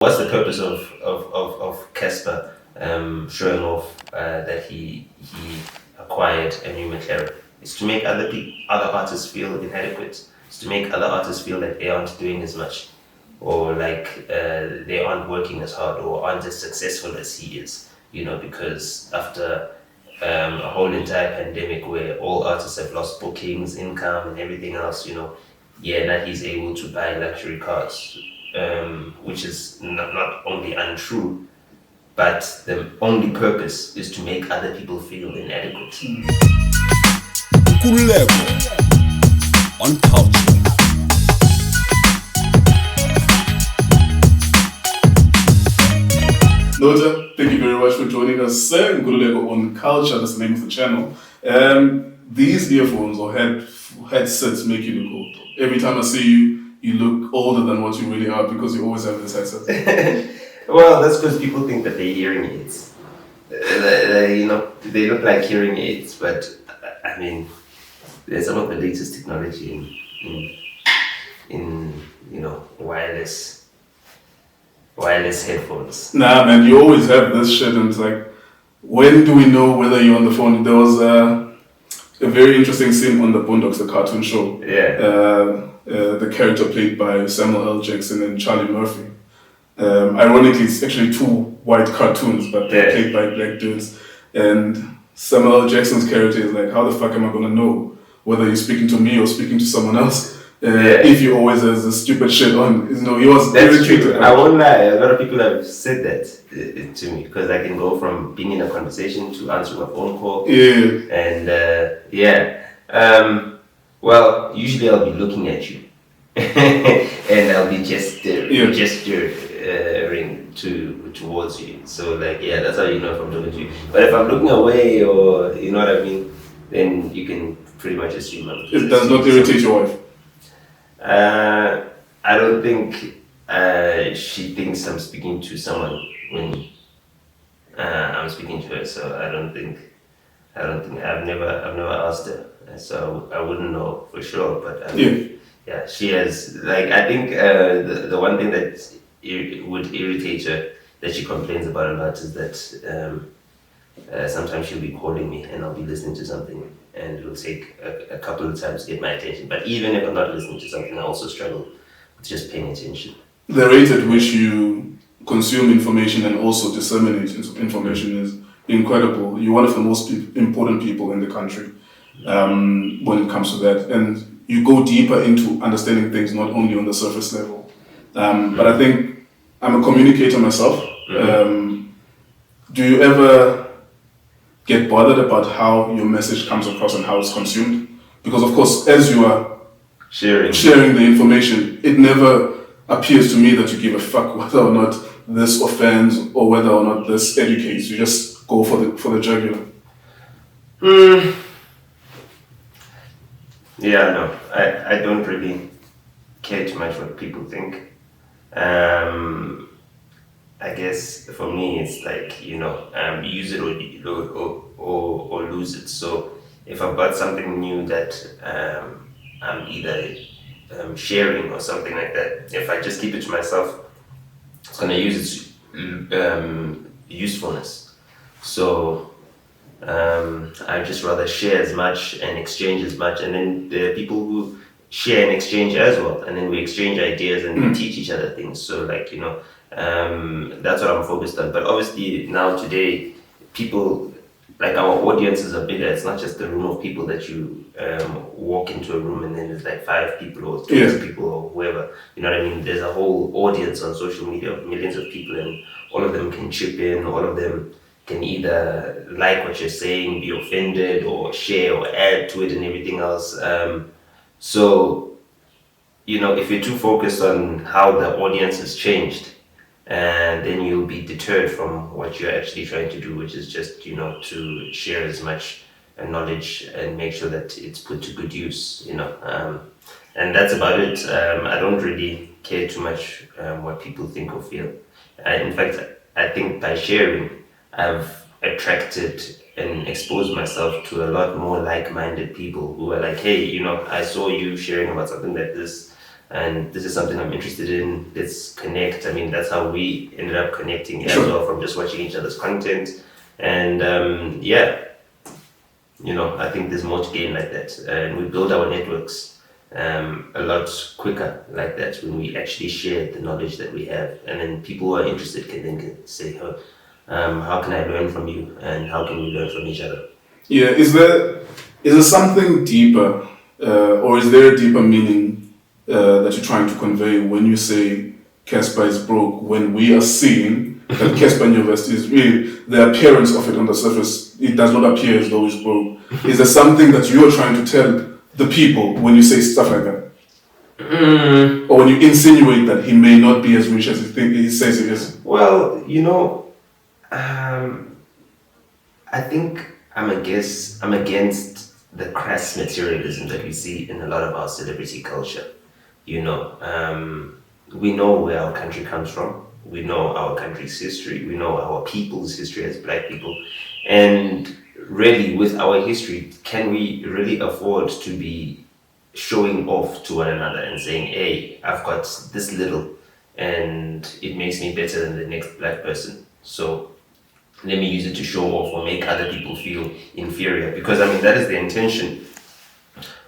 What's the purpose of Cassper showing off that he acquired a new McLaren? It's to make other artists feel inadequate. It's to make other artists feel like they aren't doing as much, or like they aren't working as hard, or aren't as successful as he is. Because after a whole entire pandemic where all artists have lost bookings, income, and everything else, now he's able to buy luxury cars, which is not only untrue, but the only purpose is to make other people feel inadequate. Nkululeko on culture. Nota, thank you very much for joining us. Nkululeko on culture, that's the name of the channel. These earphones or headsets make you look old. Every time I see you, you look older than what you really are because you always have this headset. Well, that's because people think that they're hearing aids. They look like hearing aids, but I mean, there's some of the latest technology in wireless headphones. Nah, man, you always have this shit, and it's like, when do we know whether you're on the phone? There was a very interesting scene on the Boondocks, the cartoon show. Yeah. The character played by Samuel L. Jackson and Charlie Murphy. Ironically, it's actually two white cartoons, but they're played by black dudes. And Samuel L. Jackson's character is like, how the fuck am I gonna know whether you're speaking to me or speaking to someone else? If you always has the stupid shit on, he was irritated. I won't lie, a lot of people have said that to me, because I can go from being in a conversation to answering a phone call. Yeah. And well, usually I'll be looking at you and I'll be gesturing towards you. So that's how you know if I'm talking to you. But if I'm looking away, or you know what I mean, then you can pretty much assume it does not irritate your wife. I don't think she thinks I'm speaking to someone when I'm speaking to her. So I don't think I've never asked her, so I wouldn't know for sure. But she has, I think the one thing that would irritate her, that she complains about a lot, is that sometimes she'll be calling me and I'll be listening to something, and it'll take a couple of times to get my attention. But even if I'm not listening to something, I also struggle with just paying attention. The rate at which you consume information and also disseminate information is incredible. You're one of the most important people in the country when it comes to that. And you go deeper into understanding things, not only on the surface level. But I think I'm a communicator myself. Do you ever get bothered about how your message comes across and how it's consumed? Because of course, as you are sharing the information, it never appears to me that you give a fuck whether or not this offends or whether or not this educates. You just go for the jugular. Yeah, no, I don't really care too much what people think. I guess for me it's use it or lose it. So if I've got something new that I'm either sharing or something like that, if I just keep it to myself, it's gonna use its usefulness. So I'd just rather share as much and exchange as much, and then there are people who share and exchange as well, and then we exchange ideas and we teach each other things. So that's what I'm focused on. But obviously now today, people, our audiences are bigger. It's not just the room of people that you walk into a room and then there's 5 people or 20 people or whoever. You know what I mean? There's a whole audience on social media of millions of people, and all of them can chip in. All of them can either like what you're saying, be offended, or share or add to it and everything else. So, if you're too focused on how the audience has changed, and then you'll be deterred from what you're actually trying to do, which is just, to share as much knowledge and make sure that it's put to good use, and that's about it. I don't really care too much what people think or feel. In fact, I think by sharing, I've attracted and exposed myself to a lot more like-minded people who are like, hey, I saw you sharing about something like this. and this is something I'm interested in. Let's connect. I mean, that's how we ended up connecting as Sure. well, from just watching each other's content. And yeah, you know, I think there's more to gain like that. And we build our networks a lot quicker like that when we actually share the knowledge that we have. And then people who are interested can then say, oh, how can I learn from you? And how can we learn from each other? Yeah, is there something deeper, or is there a deeper meaning that you're trying to convey when you say Cassper is broke, when we are seeing that Cassper Nyovest is really, the appearance of it on the surface, it does not appear as though he's broke. Is there something that you're trying to tell the people when you say stuff like that? Or when you insinuate that he may not be as rich as he says he is? Well, you know, I think I'm against the crass materialism that we see in a lot of our celebrity culture. You know, we know where our country comes from. We know our country's history. We know our people's history as Black people. And really, with our history, can we really afford to be showing off to one another and saying, hey, I've got this little and it makes me better than the next Black person, so let me use it to show off or make other people feel inferior? Because I mean, that is the intention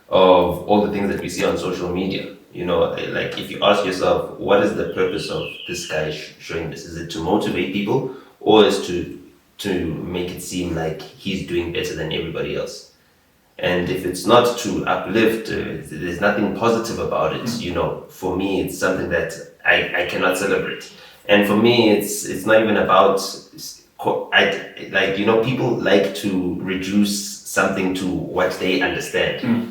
of all the things that we see on social media. You know, like if you ask yourself, what is the purpose of this guy showing this? Is it to motivate people, or is to make it seem like he's doing better than everybody else? And if it's not to uplift, there's nothing positive about it. You know, for me, it's something that I cannot celebrate. And for me, it's not even about, people like to reduce something to what they understand.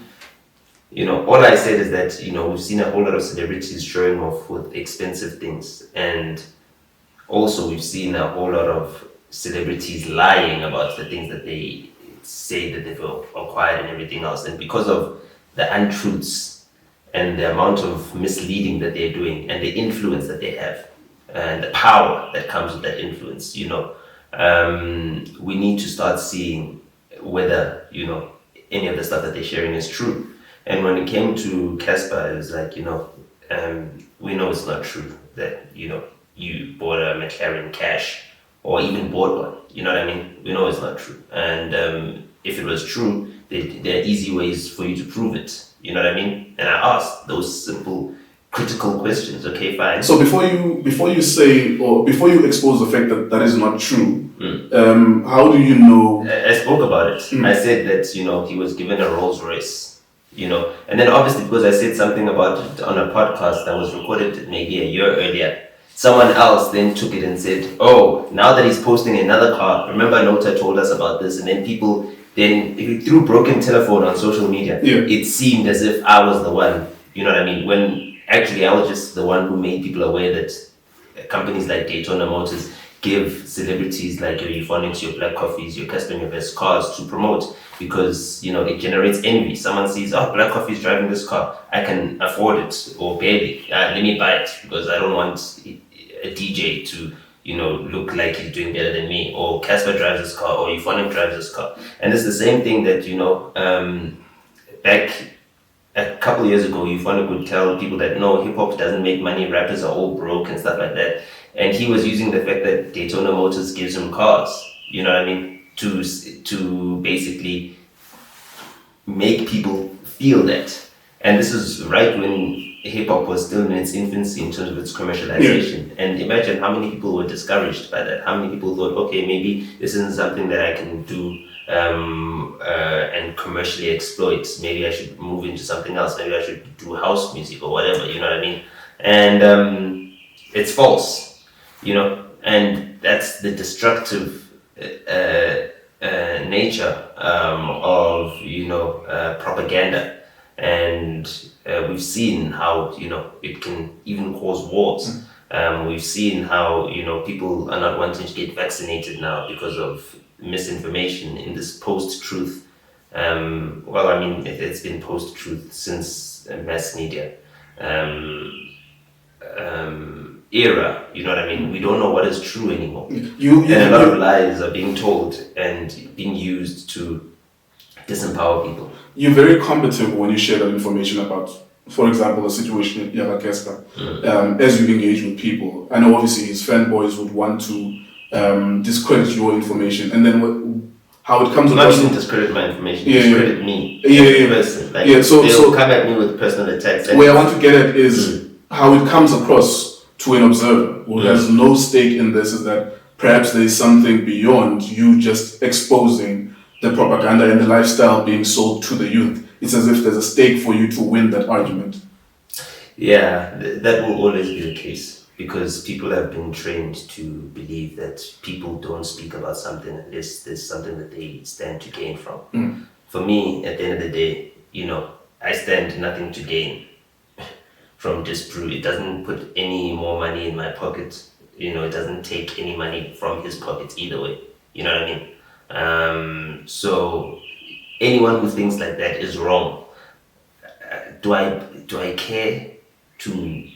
You know, all I said is that, you know, we've seen a whole lot of celebrities showing off with expensive things. And also we've seen a whole lot of celebrities lying about the things that they say that they've acquired and everything else. And because of the untruths and the amount of misleading that they're doing and the influence that they have and the power that comes with that influence, you know, we need to start seeing whether, you know, any of the stuff that they're sharing is true. And when it came to Cassper, it was like, you know, we know it's not true that, you know, you bought a McLaren cash or even bought one. You know what I mean? We know it's not true. And if it was true, there are easy ways for you to prove it. You know what I mean? And I asked those simple, critical questions. Okay, fine. So before you say, or before you expose the fact that that is not true, how do you know? I spoke about it. I said that, you know, he was given a Rolls Royce. You know, and then obviously because I said something about it on a podcast that was recorded maybe a year earlier, someone else then took it and said, oh, now that he's posting another car, remember Nota told us about this, and then people then, if you threw broken telephone on social media, it seemed as if I was the one, you know what I mean, when actually I was just the one who made people aware that companies like Daytona Motors give celebrities like your Euphonics, your Black Coffees, your Cassper Nyovest cars to promote, because, you know, it generates envy. Someone sees, oh, Black Coffee is driving this car, I can afford it, or barely, let me buy it, because I don't want a DJ to, you know, look like he's doing better than me, or Cassper drives this car, or Euphonic drives this car. And it's the same thing that, you know, back a couple years ago, Euphonic would tell people that, no, hip-hop doesn't make money, rappers are all broke and stuff like that. And he was using the fact that Daytona Motors gives him cars, you know what I mean, to basically make people feel that. And this is right when hip-hop was still in its infancy in terms of its commercialization. And imagine how many people were discouraged by that. How many people thought, okay, maybe this isn't something that I can do and commercially exploit. Maybe I should move into something else. Maybe I should do house music or whatever, you know what I mean? And it's false, you know, and that's the destructive nature of, you know, propaganda. And we've seen how, you know, it can even cause wars. We've seen how, you know, people are not wanting to get vaccinated now because of misinformation in this post-truth. Well, I mean, it's been post-truth since mass media era, you know what I mean? We don't know what is true anymore. And a lot of lies are being told and being used to disempower people. You're very competent when you share that information about for example, a situation in Cassper, as you engage with people, I know obviously his fanboys would want to discredit your information, and then how it comes Not across. even discredit my information, Yeah, discredit me. Yeah. Person. Like, So they'll come at me with personal attacks. Where I want to get at is how it comes across to an observer who has no stake in this, is that perhaps there is something beyond you just exposing the propaganda and the lifestyle being sold to the youth. It's as if there's a stake for you to win that argument. Yeah, that will always be the case, because people have been trained to believe that people don't speak about something unless there's something that they stand to gain from. For me, at the end of the day, I stand nothing to gain from disprove. It doesn't put any more money in my pocket. It doesn't take any money from his pocket either way. You know what I mean? So anyone who thinks like that is wrong. Do I care to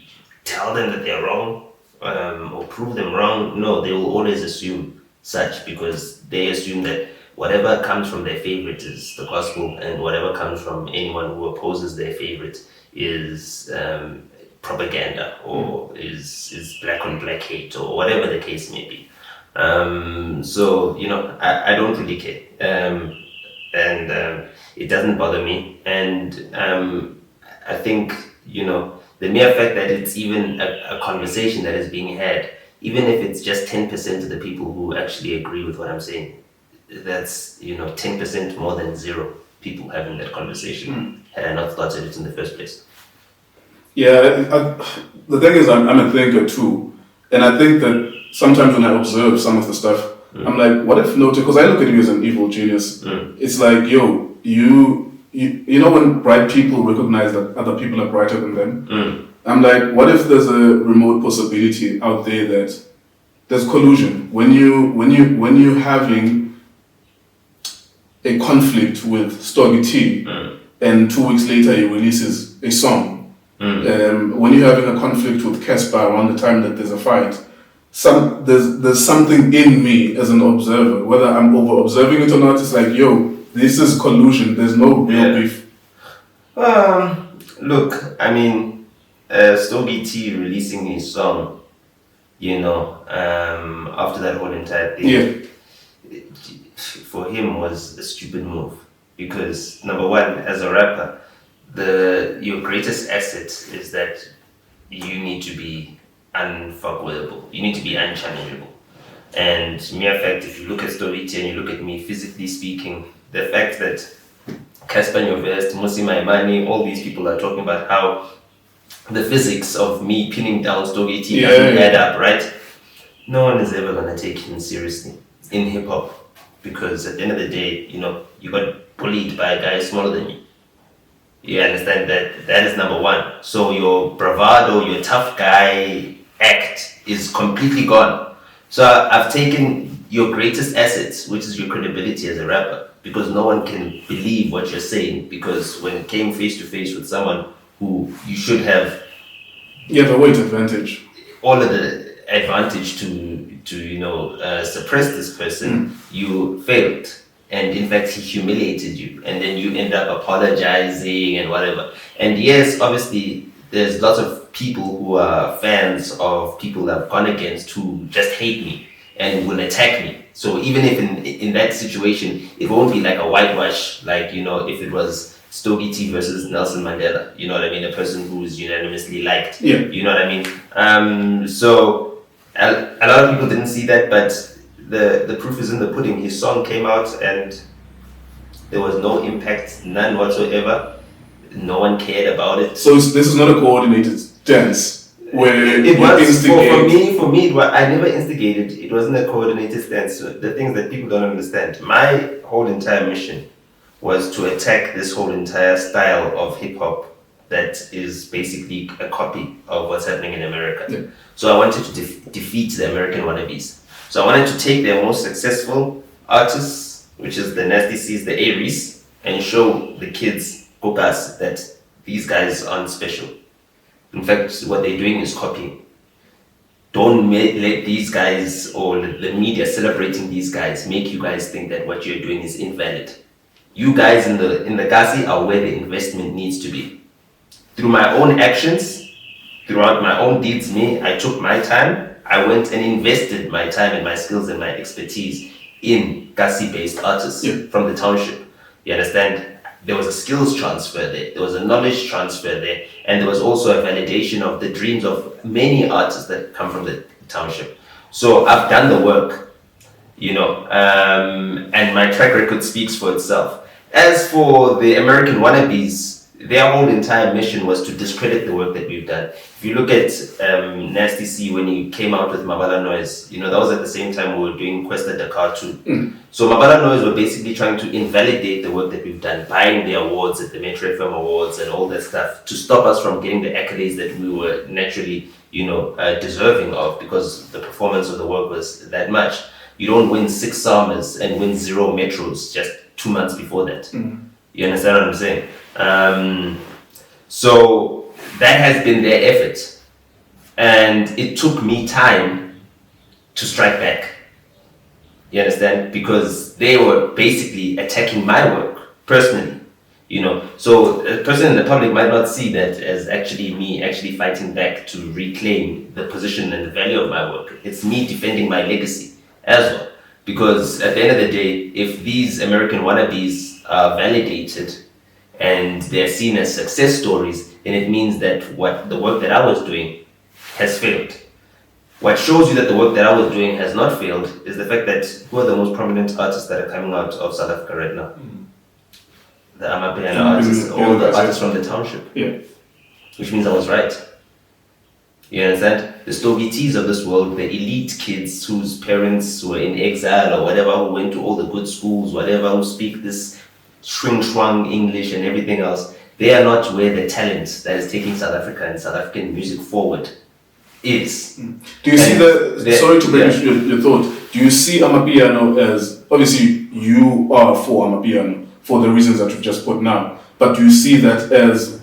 tell them that they're wrong or prove them wrong? No, they will always assume such, because they assume that whatever comes from their favorite is the gospel, and whatever comes from anyone who opposes their favorite is propaganda, or is black on black hate, or whatever the case may be. So I don't really care, and it doesn't bother me. And I think the mere fact that it's even a conversation that is being had, even if it's just 10% of the people who actually agree with what I'm saying, that's 10% more than zero people having that conversation. Had I not started it in the first place. Yeah, the thing is, I'm a thinker too, and I think that sometimes when I observe some of the stuff, I'm like, what if because I look at you as an evil genius. It's like, yo, you know when bright people recognize that other people are brighter than them? I'm like, what if there's a remote possibility out there that there's collusion when you're having a conflict with Stogie T, and 2 weeks later he releases a song. When you're having a conflict with Cassper around the time that there's a fight, there's something in me as an observer, whether I'm over observing it or not. It's like, yo, this is collusion. There's no real beef. Look, I mean, Stogie T releasing his song, after that whole entire thing, for him was a stupid move, because number one, as a rapper, your greatest asset is that you need to be unfuckable. You need to be unchallengeable. And mere fact, if you look at Stogie T and you look at me, physically speaking, the fact that Cassper Nyovest, Musi Maimani, all these people are talking about how the physics of me pinning down Stogie T doesn't add up, right? No one is ever gonna take him seriously in hip hop, because at the end of the day, you got bullied by a guy smaller than you. You understand that? That is number one. So your bravado, your tough guy act is completely gone. So I've taken your greatest assets, which is your credibility as a rapper, because no one can believe what you're saying, because when it came face to face with someone who you should have... You have a weight advantage. All of the advantage to suppress this person, you failed. And in fact, he humiliated you. And then you end up apologizing and whatever. And yes, obviously, there's lots of people who are fans of people that I've gone against who just hate me and will attack me. So even if in that situation, it won't be like a whitewash, like, if it was Stogie T versus Nelson Mandela, you know what I mean? A person who is unanimously liked, you know what I mean? So a lot of people didn't see that, but the proof is in the pudding. His song came out and there was no impact, none whatsoever. No one cared about it. So this is not a coordinated dance where it was instigate. For me, I never instigated. It wasn't a coordinated dance. The things that people don't understand. My whole entire mission was to attack this whole entire style of hip hop that is basically a copy of what's happening in America. Yeah. So I wanted to defeat the American wannabes. So I wanted to take their most successful artists, which is the Nasty C's, the Areece, and show the kids, Gopane, that these guys aren't special. In fact, what they're doing is copying. Don't let these guys or the media celebrating these guys make you guys think that what you're doing is invalid. You guys in the Gasi are where the investment needs to be. through my own actions, throughout my own deeds, I took my time, I went and invested my time and my skills and my expertise in Kasi-based artists from the township. You understand? There was a skills transfer there was a knowledge transfer there, and there was also a validation of the dreams of many artists that come from the township. So I've done the work, and my track record speaks for itself. As for the American wannabes, their whole entire mission was to discredit the work that we've done. If you look at Nasty C, when he came out with Mabala Noise, that was at the same time we were doing Questa Dakar too. So Mabala Noise were basically trying to invalidate the work that we've done, buying the awards at the Metro FM Awards and all that stuff, to stop us from getting the accolades that we were naturally, deserving of, because the performance of the work was that much. You don't win 6 summers and win 0 metros just 2 months before that. You understand what I'm saying? So that has been their effort, and it took me time to strike back. You understand? Because they were basically attacking my work personally. So a person in the public might not see that as actually me actually fighting back to reclaim the position and the value of my work. It's me defending my legacy as well. Because at the end of the day, if these American wannabes are validated and they're seen as success stories, then it means that the work that I was doing has failed. What shows you that the work that I was doing has not failed is the fact that who are the most prominent artists that are coming out of South Africa right now? The Amapiano artists, all the artists from the township. Yeah. Which means I was right. You understand? The Stogie Ts of this world, the elite kids whose parents were in exile or whatever, who went to all the good schools, whatever, who speak this shrink-shrunk English and everything else, they are not where the talent that is taking South Africa and South African music forward is. Do you see sorry to break your thought, do you see Amapiano as, obviously you are for Amapiano for the reasons that you've just put now, but do you see that as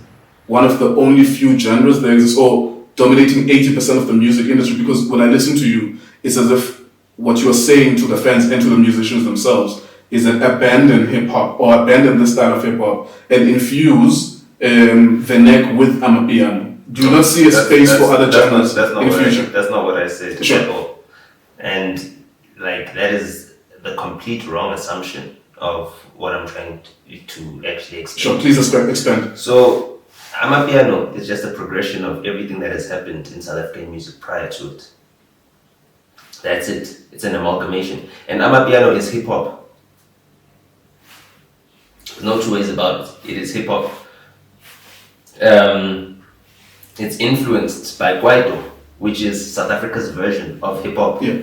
one of the only few genres that exist, or dominating 80% of the music industry? Because when I listen to you, it's as if what you're saying to the fans and to the musicians themselves is that abandon hip-hop, or abandon this style of hip-hop, and infuse the neck with Amapiano. Do you not see a space for other genres in the future? That's not what I said Sure. at all. And that is the complete wrong assumption of what I'm trying to actually explain. Sure, please expand. So, Amapiano is just a progression of everything that has happened in South African music prior to it. That's it. It's an amalgamation. And Amapiano is hip-hop. There's no two ways about it. It is hip-hop. It's influenced by Kwaito, which is South Africa's version of hip-hop. Yeah.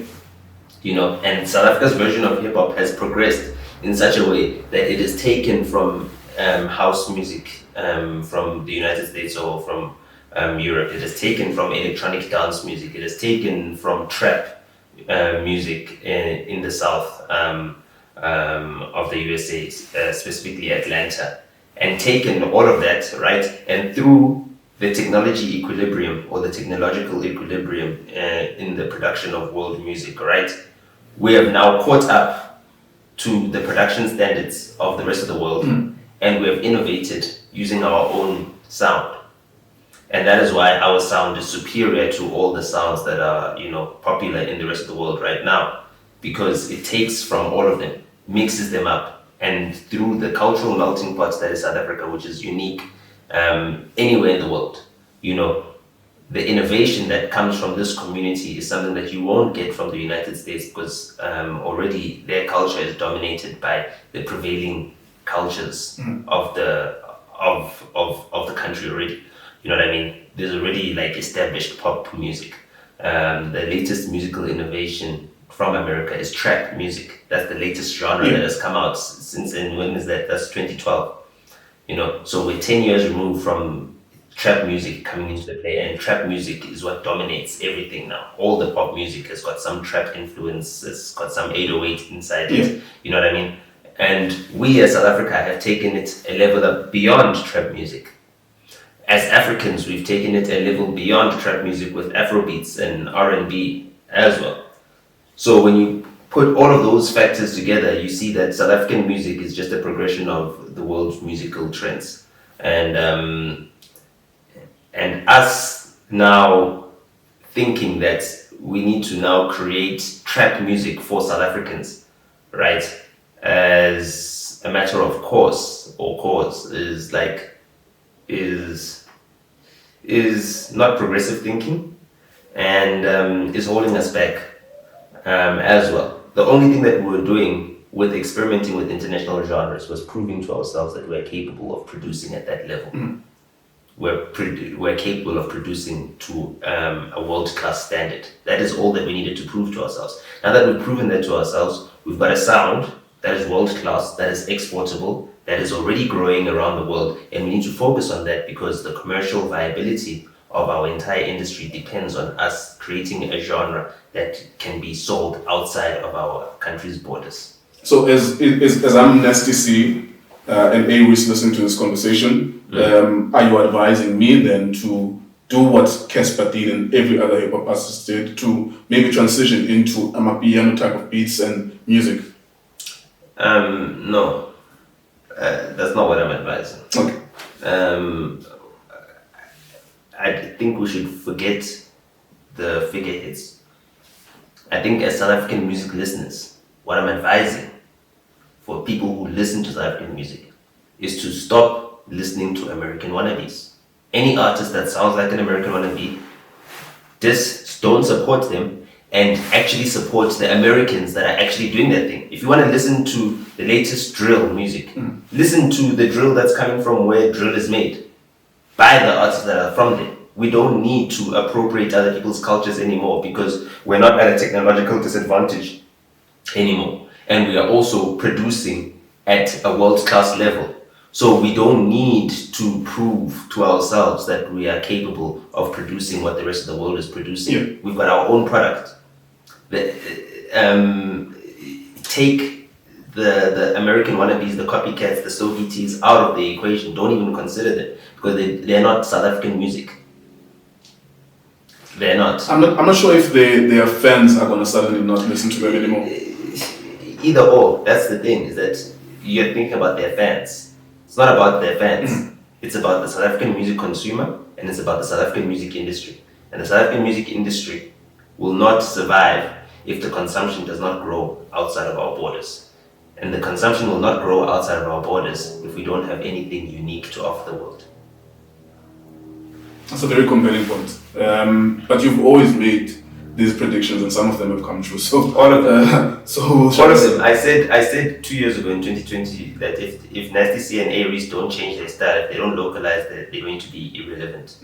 And South Africa's version of hip-hop has progressed in such a way that it is taken from house music from the United States or from Europe. It is taken from electronic dance music. It is taken from trap music in the south of the USA, specifically Atlanta, and taken all of that, right? And through the technology equilibrium or the technological equilibrium in the production of world music, right? We have now caught up to the production standards of the rest of the world, and we have innovated using our own sound. And that is why our sound is superior to all the sounds that are, popular in the rest of the world right now, because it takes from all of them, mixes them up, and through the cultural melting pot that is South Africa, which is unique anywhere in the world, the innovation that comes from this community is something that you won't get from the United States, because already their culture is dominated by the prevailing cultures of the country already. You know what I mean? There's already established pop music. The latest musical innovation from America is trap music. That's the latest genre that has come out since, and when is that? That's 2012. So we're 10 years removed from trap music coming into the play, and trap music is what dominates everything now. All the pop music has got some trap influence, it's got some 808 inside it. You know what I mean? And we as South Africa have taken it a level up beyond trap music. As Africans, we've taken it a level beyond trap music with Afrobeats and R&B as well. So when you put all of those factors together, you see that South African music is just a progression of the world's musical trends. And And us now thinking that we need to now create trap music for South Africans, right? As a matter of course or cause is not progressive thinking, and is holding us back as well. The only thing that we were doing with experimenting with international genres was proving to ourselves that we're capable of producing at that level. We're capable of producing to a world-class standard. That is all that we needed to prove to ourselves. Now that we've proven that to ourselves, we've got a sound that is world-class, that is exportable, that is already growing around the world, and we need to focus on that because the commercial viability of our entire industry depends on us creating a genre that can be sold outside of our country's borders. So as I'm Nasty C and Areece listening to this conversation, are you advising me then to do what Cassper did and every other hip hop artist did to maybe transition into Amapiano type of beats and music? No, that's not what I'm advising. Okay. I think we should forget the figureheads. I think as South African music listeners, what I'm advising for people who listen to South African music is to stop listening to American wannabes. Any artist that sounds like an American wannabe, just don't support them and actually support the Americans that are actually doing their thing. If you want to listen to the latest drill music, listen to the drill that's coming from where drill is made by the artists that are from there. We don't need to appropriate other people's cultures anymore because we're not at a technological disadvantage anymore. And we are also producing at a world-class level. So we don't need to prove to ourselves that we are capable of producing what the rest of the world is producing. Yeah. We've got our own product. Take the American wannabes, the copycats, the Stogie Ts out of the equation. Don't even consider them because they're not South African music. They're not. I'm not sure if their fans are gonna suddenly not listen to them anymore. Either or. That's the thing, is that you're thinking about their fans. It's not about their fans. It's about the South African music consumer, and it's about the South African music industry. And the South African music industry will not survive if the consumption does not grow outside of our borders. And the consumption will not grow outside of our borders if we don't have anything unique to offer the world. That's a very compelling point. But you've always made these predictions, and some of them have come true. So all of them. All of them. I said 2 years ago in 2020 that if Nasty C and Areece don't change their style, if they don't localize, they're going to be irrelevant.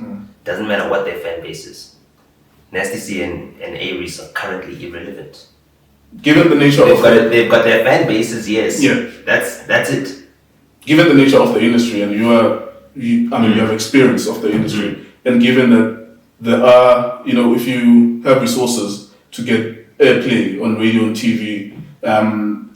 Doesn't matter what their fan base is. Nasty C and Areece are currently irrelevant. Given the nature they've got their fan bases, yes. Yeah. That's it. Given the nature of the industry, and you have experience of the industry, and given that there are, if you have resources to get airplay on radio and TV,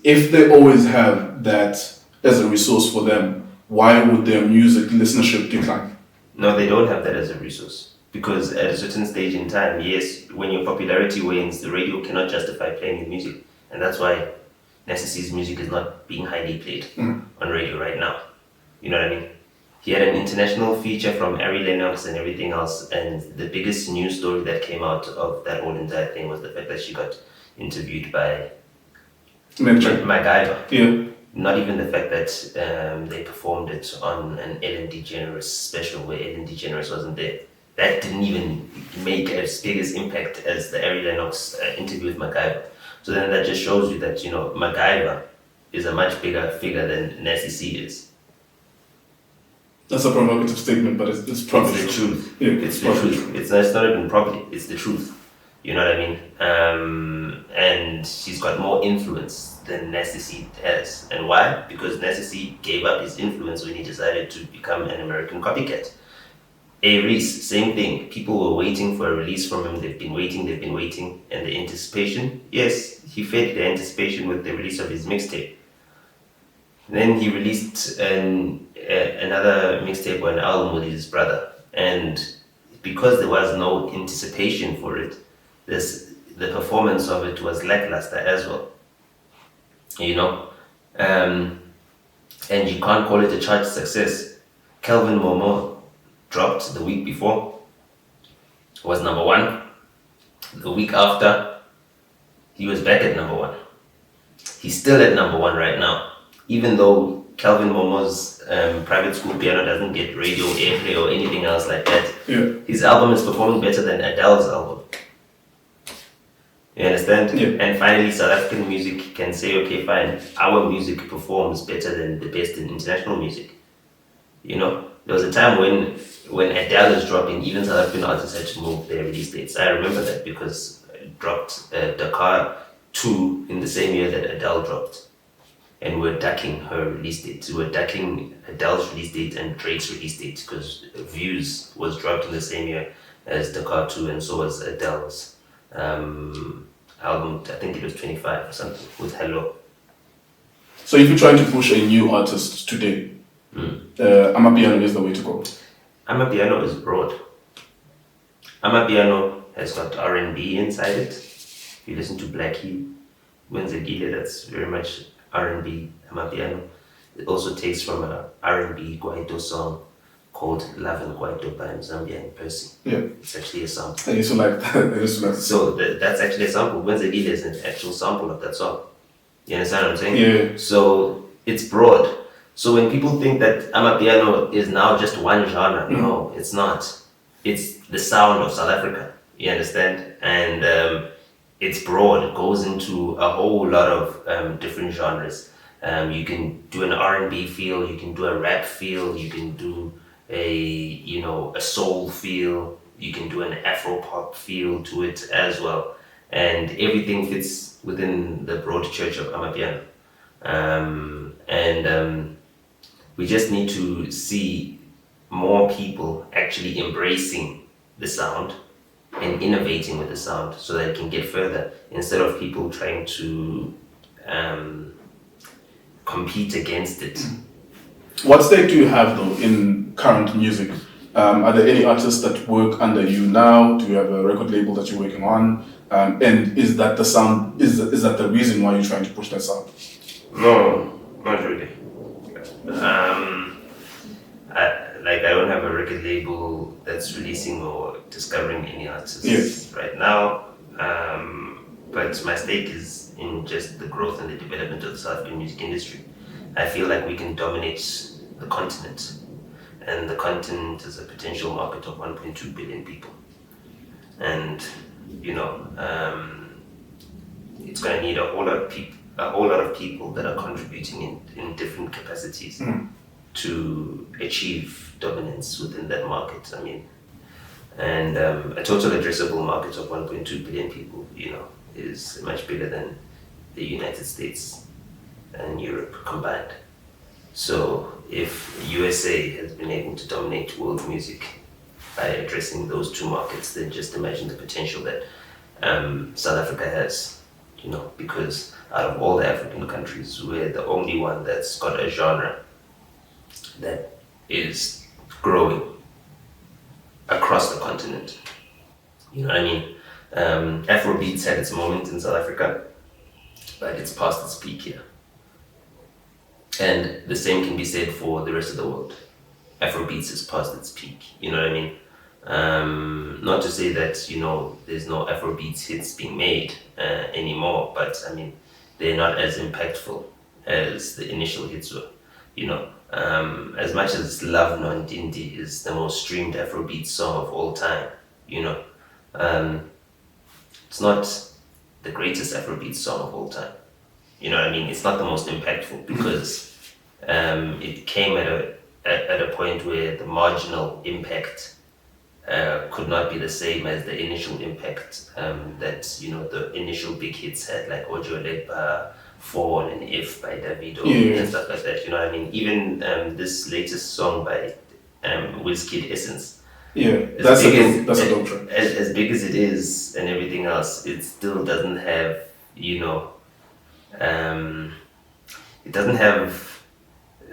if they always have that as a resource for them, why would their music listenership decline? No, they don't have that as a resource. Because at a certain stage in time, yes, when your popularity wanes, the radio cannot justify playing your music. And that's why Nasty C's music is not being highly played on radio right now. You know what I mean? He had an international feature from Areece and everything else, and the biggest news story that came out of that whole entire thing was the fact that she got interviewed by MacGyver. Yeah. Not even the fact that they performed it on an Ellen DeGeneres special where Ellen DeGeneres wasn't there. That didn't even make as big as impact as the Areece interview with MacGyver. So then that just shows you that, MacGyver is a much bigger figure than Nasty C is. That's a provocative statement, but it's probably the truth. Yeah, it's the truth. It's not even probably, it's the truth. You know what I mean? And she's got more influence than Nasty C has. And why? Because Nasty C gave up his influence when he decided to become an American copycat. Areece, same thing. People were waiting for a release from him. They've been waiting, and the anticipation. Yes, he fed the anticipation with the release of his mixtape. Then he released another mixtape or an album with his brother, and because there was no anticipation for it, the performance of it was lackluster as well. And you can't call it a charged success. Calvin Momo dropped the week before, was number one. The week after, he was back at number one. He's still at number one right now, even though Calvin Momo's private school piano doesn't get radio airplay or anything else like that. Yeah. His album is performing better than Adele's album. You understand? Yeah. And finally, South African music can say, okay, fine, our music performs better than the best in international music. You know, there was a time when Adele is dropping, even South African artists had to move their release dates. I remember that because it dropped Dakar 2 in the same year that Adele dropped. And we're ducking her release date. We're ducking Adele's release date and Drake's release date because Views was dropped in the same year as Dakar 2, and so was Adele's album. I think it was 25 or something with Hello. So if you're trying to push a new artist today, Amapiano is the way to go. Amapiano is broad. Amapiano has got R&B inside it. You listen to Blackie, Ntsiki, that's very much R&B Amapiano. It also takes from a R&B Kwaito song called Love and Kwaito by Zambia and Percy. Yeah. It's actually a sample. I used to like that. I used to like that. So that's actually a sample. Ntsiki is an actual sample of that song. You understand what I'm saying? Yeah. So it's broad. So when people think that Amapiano is now just one genre, no, it's not. It's the sound of South Africa. You understand? And it's broad. It goes into a whole lot of different genres. You can do an R&B feel. You can do a rap feel. You can do a soul feel. You can do an Afro pop feel to it as well. And everything fits within the broad church of Amapiano. We just need to see more people actually embracing the sound and innovating with the sound so that it can get further, instead of people trying to compete against it. What stake do you have though in current music? Are there any artists that work under you now? Do you have a record label that you're working on? And is that the sound? Is that the reason why you're trying to push that sound? No, not really. I don't have a record label that's releasing or discovering any artists right now. But my stake is in just the growth and the development of the South African music industry. I feel like we can dominate the continent, and the continent is a potential market of 1.2 billion people. And it's going to need a whole lot of people that are contributing in different capacities to achieve dominance within that market. And a total addressable market of 1.2 billion people, is much bigger than the United States and Europe combined. So if USA has been able to dominate world music by addressing those two markets, then just imagine the potential that South Africa has, because out of all the African countries, we're the only one that's got a genre that is growing across the continent. You know what I mean? Afrobeats had its moment in South Africa, but it's past its peak here. And the same can be said for the rest of the world. Afrobeats is past its peak, you know what I mean? Not to say that, there's no Afrobeats hits being made anymore, but they're not as impactful as the initial hits were, as much as Love Nondindi is the most streamed Afrobeat song of all time, it's not the greatest Afrobeat song of all time. You know what I mean? It's not the most impactful because it came at a point where the marginal impact could not be the same as the initial impact that the initial big hits had, like Ojo Legba, Fall and If by Davido and stuff like that. You know what I mean? Even this latest song by Wizkid, Essence. Yeah, that's a dope track. As big as it is and everything else, it still doesn't have it doesn't have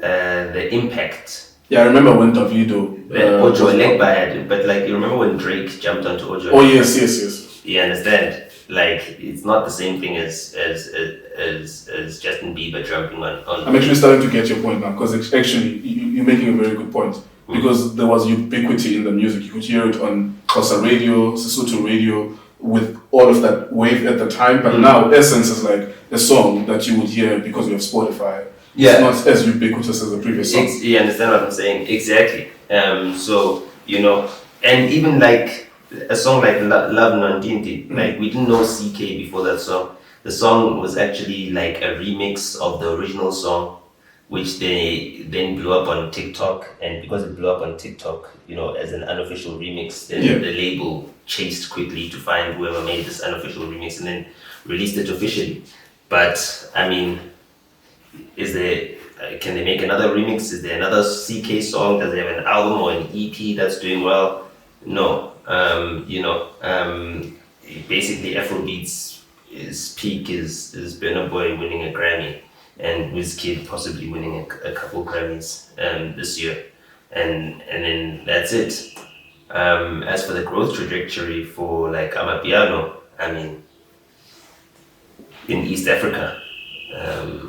the impact. Yeah, I remember when Davido Ojo Legba had it, but you remember when Drake jumped onto Ojo Oh Legba? yes. You understand? It's not the same thing as Justin Bieber jumping on. I'm actually starting to get your point now, because actually you're making a very good point. because there was ubiquity in the music. You could hear it on Xhosa radio, Sesotho radio, with all of that wave at the time. But now Essence is like a song that you would hear because you have Spotify. Yeah. It's not as ubiquitous as the previous song. You understand what I'm saying? Exactly. So, you know, and even like a song like Love Nondindi, like we didn't know CK before that song. The song was actually like a remix of the original song, which they then blew up on TikTok. And because it blew up on TikTok, you know, as an unofficial remix, then the label chased quickly to find whoever made this unofficial remix and then released it officially. But I mean, can they make another remix? Is there another CK song? Does they have an album or an EP that's doing well? No. Basically Afrobeats peak is Burna Boy winning a Grammy and Wizkid possibly winning a couple Grammys this year, and then that's it. As for the growth trajectory for like Amapiano, I mean, in East Africa,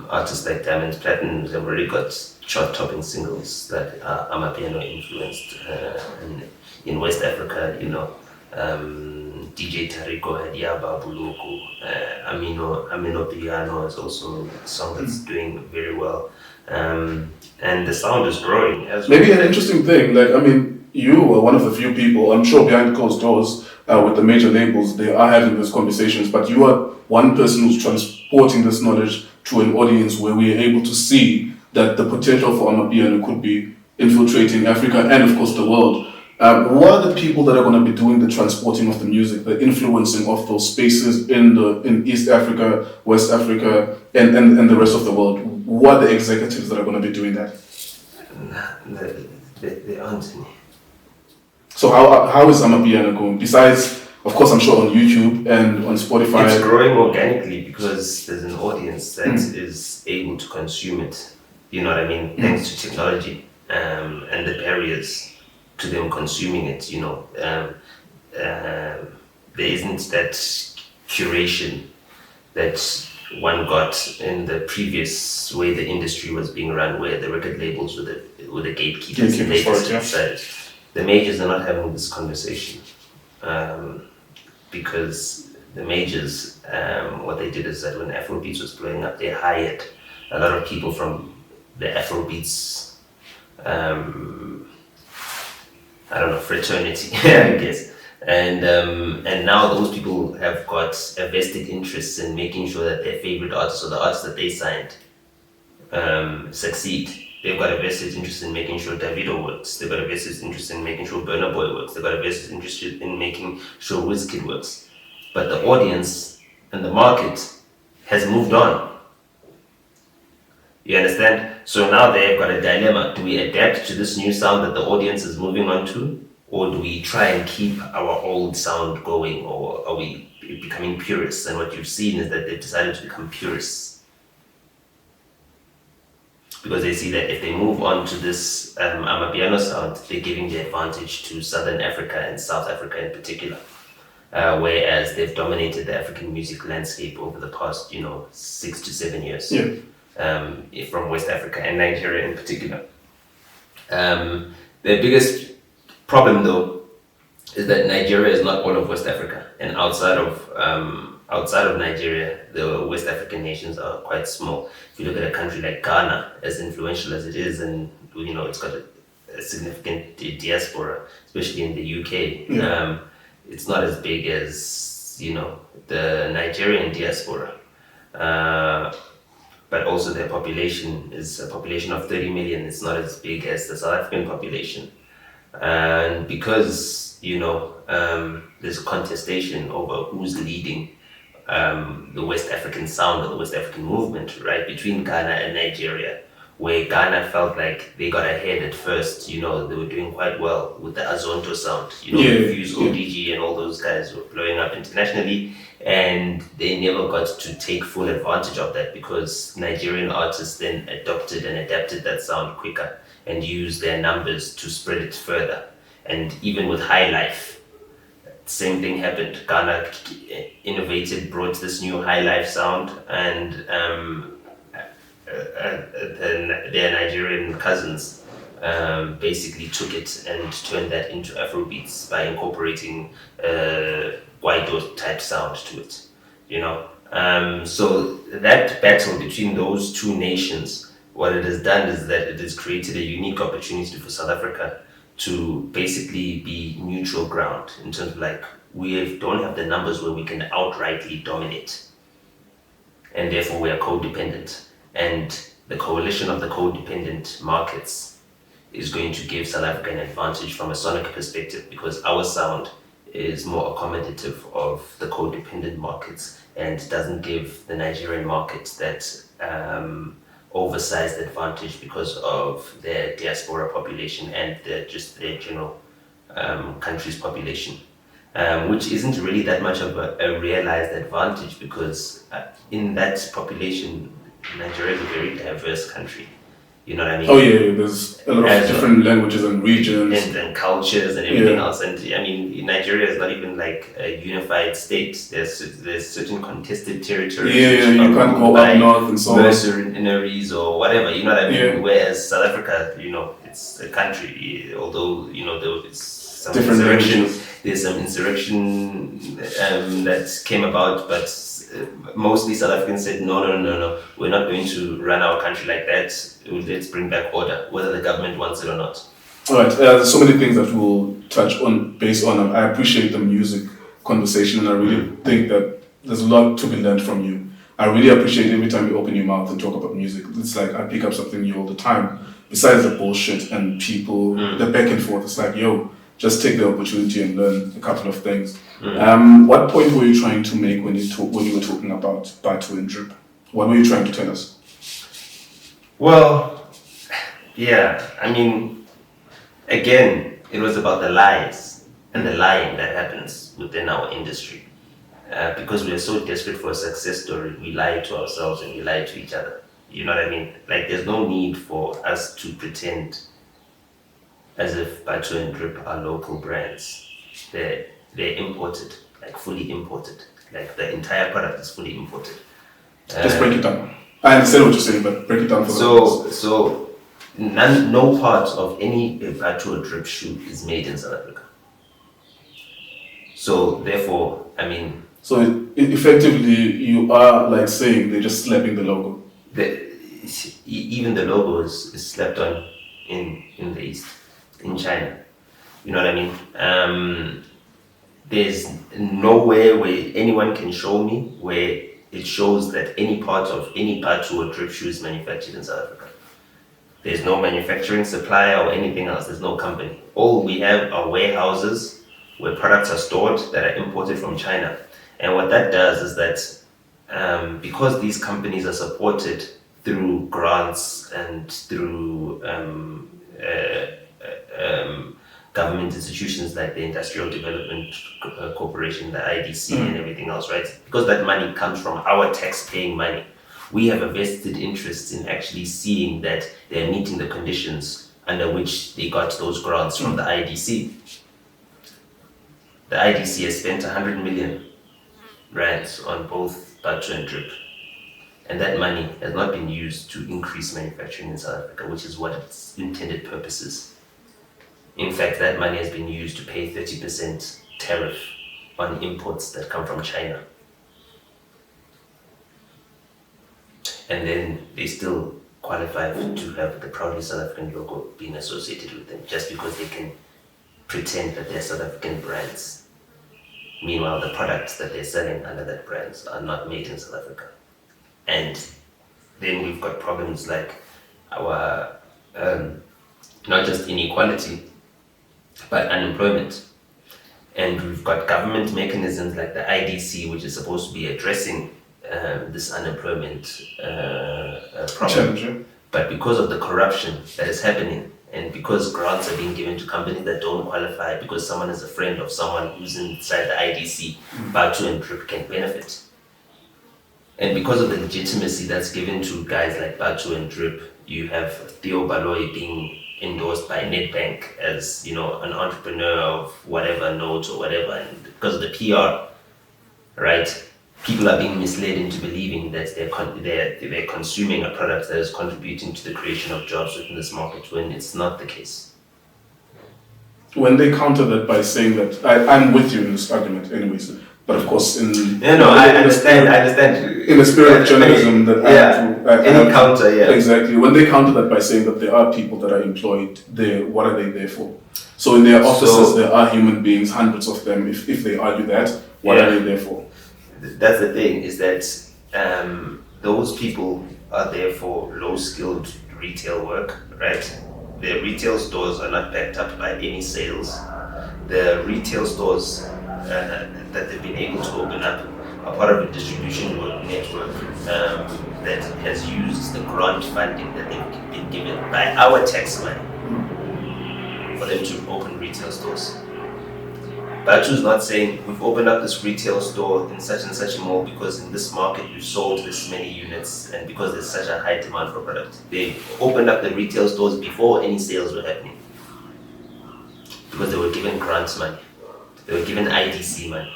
artists like Diamonds Platinum have already got chart-topping singles that are Amapiano influenced. And in West Africa, you know, DJ Tariko had Yaba Buloko. Amino Piano is also a song that's doing very well. And the sound is growing as well. Maybe an interesting thing, like, I mean, you were one of the few people, I'm sure behind closed doors, with the major labels, they are having these conversations, but you are one person who's transporting this knowledge to an audience where we are able to see that the potential for Amapiano could be infiltrating Africa and, of course, the world. Who are the people that are going to be doing the transporting of the music, the influencing of those spaces in East Africa, West Africa, and the rest of the world? Who are the executives that are going to be doing that? They aren't any. So how is Amapiano going? Besides, of course, I'm sure on YouTube and on Spotify. It's growing organically because there's an audience that is able to consume it. You know what I mean? Thanks to technology and the barriers to them consuming it, you know. There isn't that curation that one got in the previous way the industry was being run, where the record labels were the gatekeepers. The majors are not having this conversation because the majors, what they did is that when Afrobeats was blowing up, they hired a lot of people from the Afrobeats fraternity, I guess. And now those people have got a vested interest in making sure that their favorite artists or the artists that they signed succeed. They've got a vested interest in making sure Davido works. They've got a vested interest in making sure Burna Boy works. They've got a vested interest in making sure Wizkid works. But the audience and the market has moved on. You understand? So now they've got a dilemma. Do we adapt to this new sound that the audience is moving on to? Or do we try and keep our old sound going? Or are we becoming purists? And what you've seen is that they've decided to become purists. Because they see that if they move on to this Amapiano sound, they're giving the advantage to Southern Africa and South Africa in particular. Whereas they've dominated the African music landscape over the past, 6 to 7 years. From West Africa and Nigeria in particular. The biggest problem, though, is that Nigeria is not all of West Africa, and outside of Nigeria, the West African nations are quite small. If you look at a country like Ghana, as influential as it is, and it's got a significant diaspora, especially in the UK, it's not as big as the Nigerian diaspora. But also their population is a population of 30 million. It's not as big as the South African population. And because, there's a contestation over who's leading the West African sound or the West African movement, right, between Ghana and Nigeria, where Ghana felt like they got ahead at first. They were doing quite well with the Azonto sound. Fuse, ODG and all those guys were blowing up internationally. And they never got to take full advantage of that because Nigerian artists then adopted and adapted that sound quicker and used their numbers to spread it further. And even with High Life, same thing happened. Ghana innovated, brought this new High Life sound, and their Nigerian cousins basically took it and turned that into Afrobeats by incorporating Guaido type sound to it, you know. So that battle between those two nations, what it has done is that it has created a unique opportunity for South Africa to basically be neutral ground in terms of like don't have the numbers where we can outrightly dominate, and therefore we are codependent. And the coalition of the codependent markets is going to give South Africa an advantage from a sonic perspective because our sound is more accommodative of the codependent markets and doesn't give the Nigerian market that oversized advantage because of their diaspora population and just their general country's population, which isn't really that much of a realized advantage because in that population, Nigeria is a very diverse country. You know what I mean? Oh yeah, there's a lot of different languages and regions and cultures and everything else. And I mean, Nigeria is not even like a unified state. There's certain contested territories. Yeah, you can't go up north and so on. Mercenaries or whatever. You know what I mean? Yeah. Whereas South Africa, you know, it's a country. Although you know there is some different insurrection. languages. There's some insurrection that came about, but mostly South Africans said, no, we're not going to run our country like that. Let's bring back order, whether the government wants it or not. All right, there's so many things that we'll touch on based on. I appreciate the music conversation, and I really think that there's a lot to be learned from you. I really appreciate every time you open your mouth and talk about music. It's like I pick up something new all the time. Besides the bullshit and people, the back and forth, it's like, yo, just take the opportunity and learn a couple of things. What point were you trying to make when you were talking about Bathu and Drip? What were you trying to tell us? Well, yeah, I mean, again, it was about the lies and the lying that happens within our industry. Because we are so desperate for a success story, we lie to ourselves and we lie to each other. You know what I mean? Like, there's no need for us to pretend as if Bathu and Drip are local brands. They're imported, like fully imported. Like the entire product is fully imported. Just break it down. I understand what you're saying, but break it down for So no part of any Bathu or Drip shoe is made in South Africa. So therefore, I mean. So effectively, you are like saying they're just slapping the logo. Even the logo is slapped on in the East. In China, you know what I mean? There's nowhere where anyone can show me where it shows that any part of any Bathu or Drip shoe is manufactured in South Africa. There's no manufacturing supplier or anything else. There's no company. All we have are warehouses where products are stored that are imported from China. And what that does is that because these companies are supported through grants and through government institutions like the Industrial Development Corporation, the IDC, and everything else, right? Because that money comes from our tax-paying money, we have a vested interest in actually seeing that they're meeting the conditions under which they got those grants from the IDC. The IDC has spent 100 million rands on both Bathu and Drip. And that money has not been used to increase manufacturing in South Africa, which is what its intended purpose is. In fact, that money has been used to pay 30% tariff on imports that come from China. And then they still qualify to have the proudly South African logo being associated with them just because they can pretend that they're South African brands. Meanwhile, the products that they're selling under that brands are not made in South Africa. And then we've got problems like our, not just inequality, but unemployment. And we've got government mechanisms like the IDC, which is supposed to be addressing this unemployment problem. Challenge. But because of the corruption that is happening, and because grants are being given to companies that don't qualify, because someone is a friend of someone who's inside the IDC, Bathu and Drip can benefit. And because of the legitimacy that's given to guys like Bathu and Drip, you have Nota Baloyi being endorsed by Nedbank as, you know, an entrepreneur of whatever note or whatever, and because of the PR, right? people are being misled into believing that they're consuming a product that is contributing to the creation of jobs within this market when it's not the case. When they counter that by saying that, I'm with you in this argument anyways, but of course I understand. In the spirit of journalism that Exactly. When they counter that by saying that there are people that are employed there, what are they there for? So in their offices there are human beings, hundreds of them. If they argue that, what are they there for? That's the thing, is that those people are there for low-skilled retail work, right? The retail stores are not backed up by any sales. The retail stores that they've been able to open up are part of a distribution network that has used the grant funding that they've been given by our tax money for them to open retail stores. Bathu's not saying we've opened up this retail store in such and such a mall because in this market we've sold this many units and because there's such a high demand for product. They opened up the retail stores before any sales were happening because they were given grants money. They were given IDC money.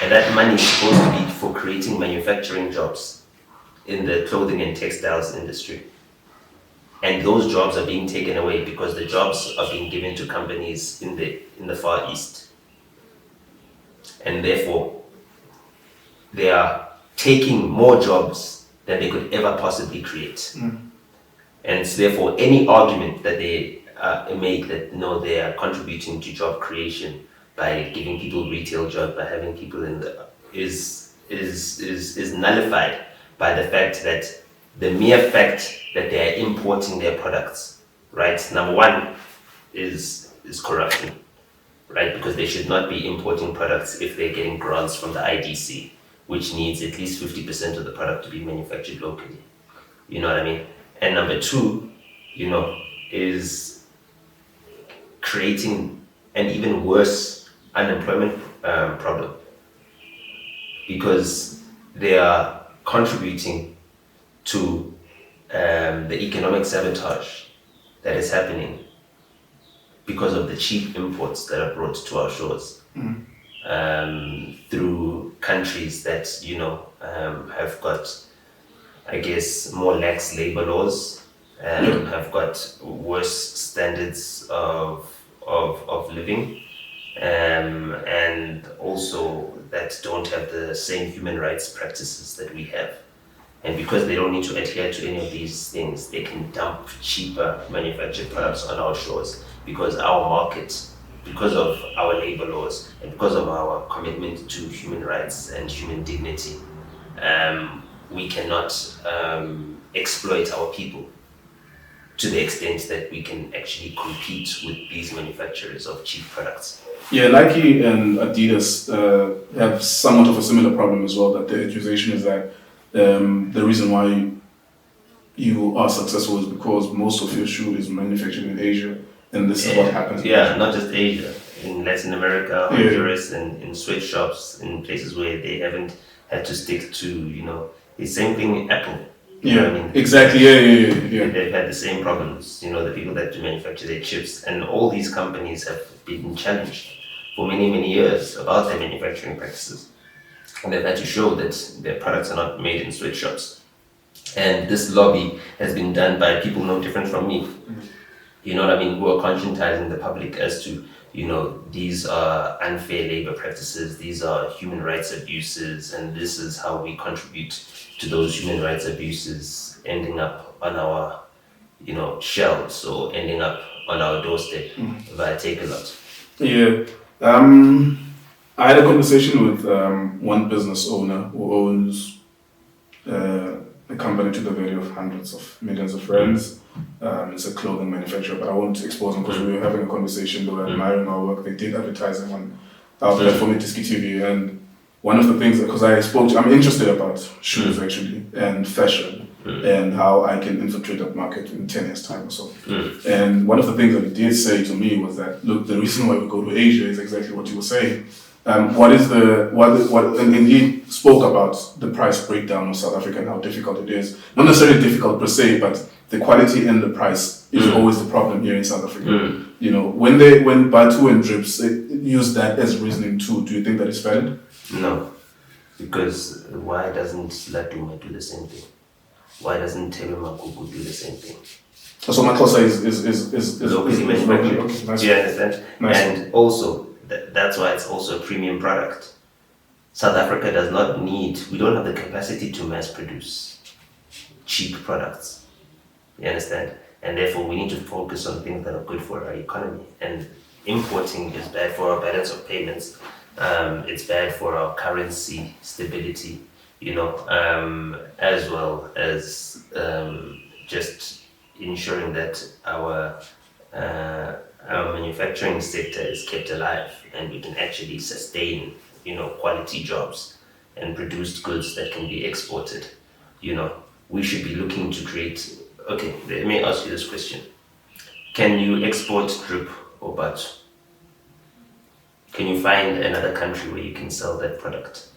And that money is supposed to be for creating manufacturing jobs in the clothing and textiles industry. And those jobs are being taken away because the jobs are being given to companies in the Far East. And therefore, they are taking more jobs than they could ever possibly create. And therefore, any argument that they make that no, they are contributing to job creation by giving people retail jobs, by having people in the is nullified by the fact that the mere fact that they are importing their products, right? Number one is corruption, right? Because they should not be importing products if they're getting grants from the IDC, which needs at least 50% of the product to be manufactured locally. You know what I mean? And number two, is creating an even worse unemployment problem because they are contributing to the economic sabotage that is happening because of the cheap imports that are brought to our shores through countries that have got, I guess, more lax labor laws and have got worse standards of living and also that don't have the same human rights practices that we have. And because they don't need to adhere to any of these things, they can dump cheaper manufactured products on our shores because our market, because of our labor laws, and because of our commitment to human rights and human dignity, we cannot exploit our people to the extent that we can actually compete with these manufacturers of cheap products. Yeah, Nike and Adidas have somewhat of a similar problem as well, that the accusation is that the reason why you are successful is because most of your shoe is manufactured in Asia, and this is what happens. Yeah, not just Asia, in Latin America, Honduras, and in sweatshops, in places where they haven't had to stick to, the same thing in Apple. Exactly. Yeah. They've had the same problems. The people that do manufacture their chips, and all these companies have been challenged for many, many years about their manufacturing practices. And they've had to show that their products are not made in sweatshops. And this lobby has been done by people no different from me. You know what I mean? Who are conscientizing the public as to, these are unfair labor practices, these are human rights abuses, and this is how we contribute to those human rights abuses ending up on our, shelves or ending up on our doorstep via Take-A-Lot. Yeah. I had a conversation with one business owner who owns a company to the value of hundreds of millions of rands. It's a clothing manufacturer, but I won't expose them because we were having a conversation. They were admiring our work. They did advertising on our platform, Ntsiki TV, and one of the things, because I'm interested about shoes actually and fashion and how I can infiltrate that market in 10 years time or so. And one of the things that he did say to me was that, look, the reason why we go to Asia is exactly what you were saying. And he spoke about the price breakdown of South Africa and how difficult it is. Not necessarily difficult per se, but the quality and the price is always the problem here in South Africa. When Bathu and Drip use that as reasoning too, do you think that is valid? No. Because why doesn't Laduma do the same thing? Why doesn't Tebe Makubu do the same thing? So Makosa is Locally manufactured. Okay, nice. Do you understand? Nice. And also, that's why it's also a premium product. South Africa does not need, we don't have the capacity to mass produce cheap products. You understand? And therefore, we need to focus on things that are good for our economy. And importing is bad for our balance of payments. It's bad for our currency stability, as well as just ensuring that our manufacturing sector is kept alive and we can actually sustain, quality jobs and produced goods that can be exported. We should be looking to create. Okay, let me ask you this question: can you export drip or Bathu? Can you find another country where you can sell that product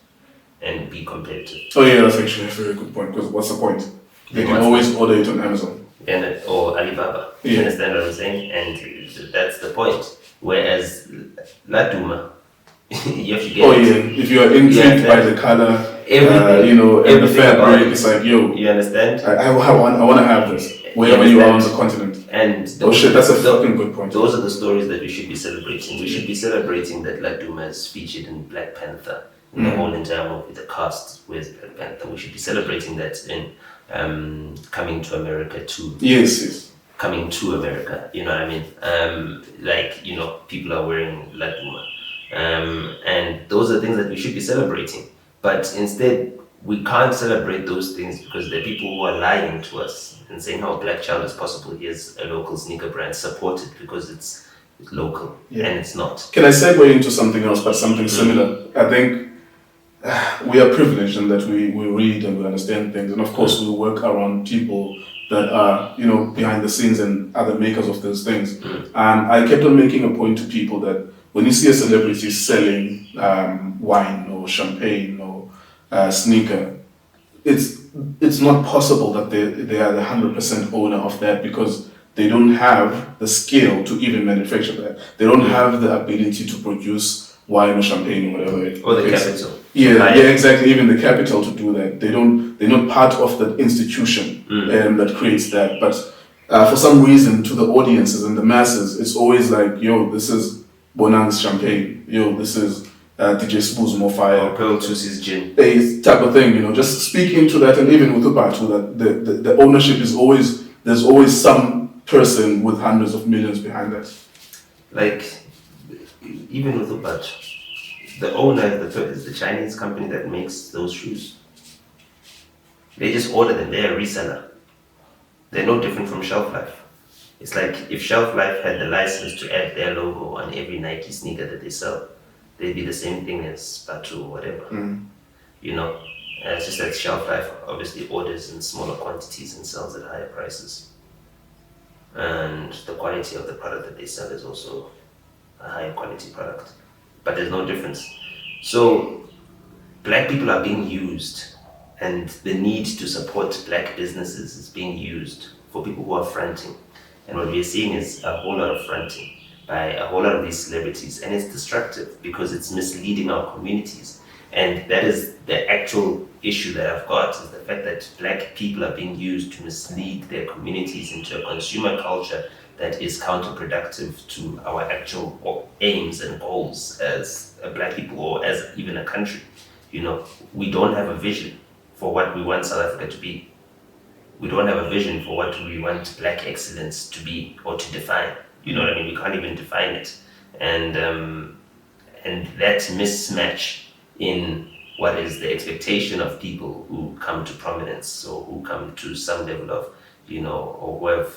and be competitive? Oh yeah, that's actually a very good point. Because what's the point? They can always order it on Amazon. Or Alibaba. Yeah. You understand what I'm saying? And that's the point. Whereas Laduma, you have to get. Oh yeah, if you are intrigued by the color, everything, and the fabric, it's like, yo, you understand? I want to have this. Wherever you are on the continent. And Oh shit, that's a fucking good point. Those are the stories that we should be celebrating. We should be celebrating that Laduma is featured in Black Panther, in the whole entire movie, the cast with Black Panther. We should be celebrating that in Coming to America too. Yes. Coming to America, you know what I mean? People are wearing Laduma. And those are things that we should be celebrating. But instead, we can't celebrate those things because there are people who are lying to us and saying how Black Child is possible. Here's a local sneaker brand, support it because it's local, and it's not. Can I segue into something else, but something similar? I think we are privileged in that we read and we understand things, and of course we work around people that are, behind the scenes and are the makers of those things. And I kept on making a point to people that when you see a celebrity selling wine or champagne or sneaker, it's not possible that they are the 100% owner of that because they don't have the skill to even manufacture that. They don't have the ability to produce wine or champagne or whatever. Or the capital. Yeah, exactly. Even the capital to do that. They're not part of the institution that creates that. But for some reason, to the audiences and the masses, it's always like, yo, this is Bonang's champagne. Yo, this is DJ Sbu's more fire. Pearl Tusi's gin. Type of thing, just speak into that. And even with Ubatu, that the ownership is always, there's always some person with hundreds of millions behind that. Like, even with Ubatu, the owner is the Chinese company that makes those shoes. They just order them, they're a reseller. They're no different from Shelf Life. It's like if Shelf Life had the license to add their logo on every Nike sneaker that they sell, they'd be the same thing as Bathu or whatever. It's just that Shelf Life obviously orders in smaller quantities and sells at higher prices. And the quality of the product that they sell is also a higher quality product. But there's no difference. So Black people are being used, and the need to support Black businesses is being used for people who are fronting. And what we're seeing is a whole lot of fronting by a whole lot of these celebrities, and it's destructive because it's misleading our communities. And that is the actual issue that I've got, is the fact that Black people are being used to mislead their communities into a consumer culture that is counterproductive to our actual aims and goals as a Black people or as even a country. We don't have a vision for what we want South Africa to be. We don't have a vision for what we want Black excellence to be or to define. You know what I mean? We can't even define it. And that mismatch in what is the expectation of people who come to prominence or who come to some level of, or who have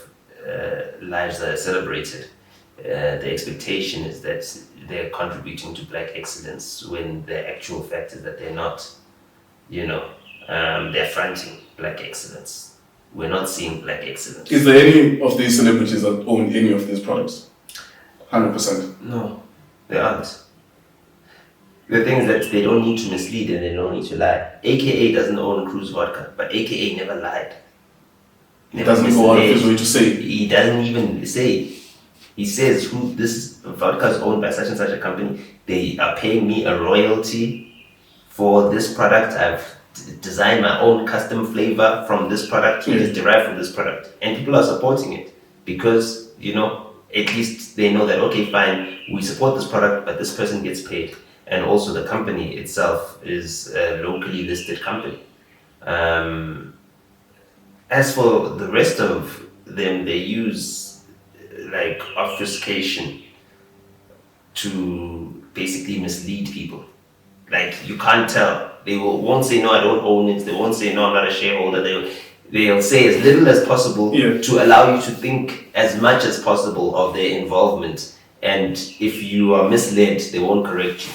lives that are celebrated. The expectation is that they're contributing to Black excellence when the actual fact is that they're not. They're fronting Black excellence. We're not seeing Black excellence. Is there any of these celebrities that own any of these products? 100%. No, they aren't. The thing is that they don't need to mislead and they don't need to lie. AKA doesn't own Cruise Vodka, but AKA never lied. He doesn't go out of his way to say. He doesn't even say. He says, this vodka is owned by such and such a company. They are paying me a royalty for this product, I've designed my own custom flavor from this product, which is derived from this product. And people are supporting it because, at least they know that, okay, fine, we support this product, but this person gets paid. And also the company itself is a locally listed company. As for the rest of them, they use like obfuscation to basically mislead people. Like you can't tell. They won't say no, I don't own it. They won't say no, I'm not a shareholder. They'll say as little as possible to allow you to think as much as possible of their involvement. And if you are misled, they won't correct you.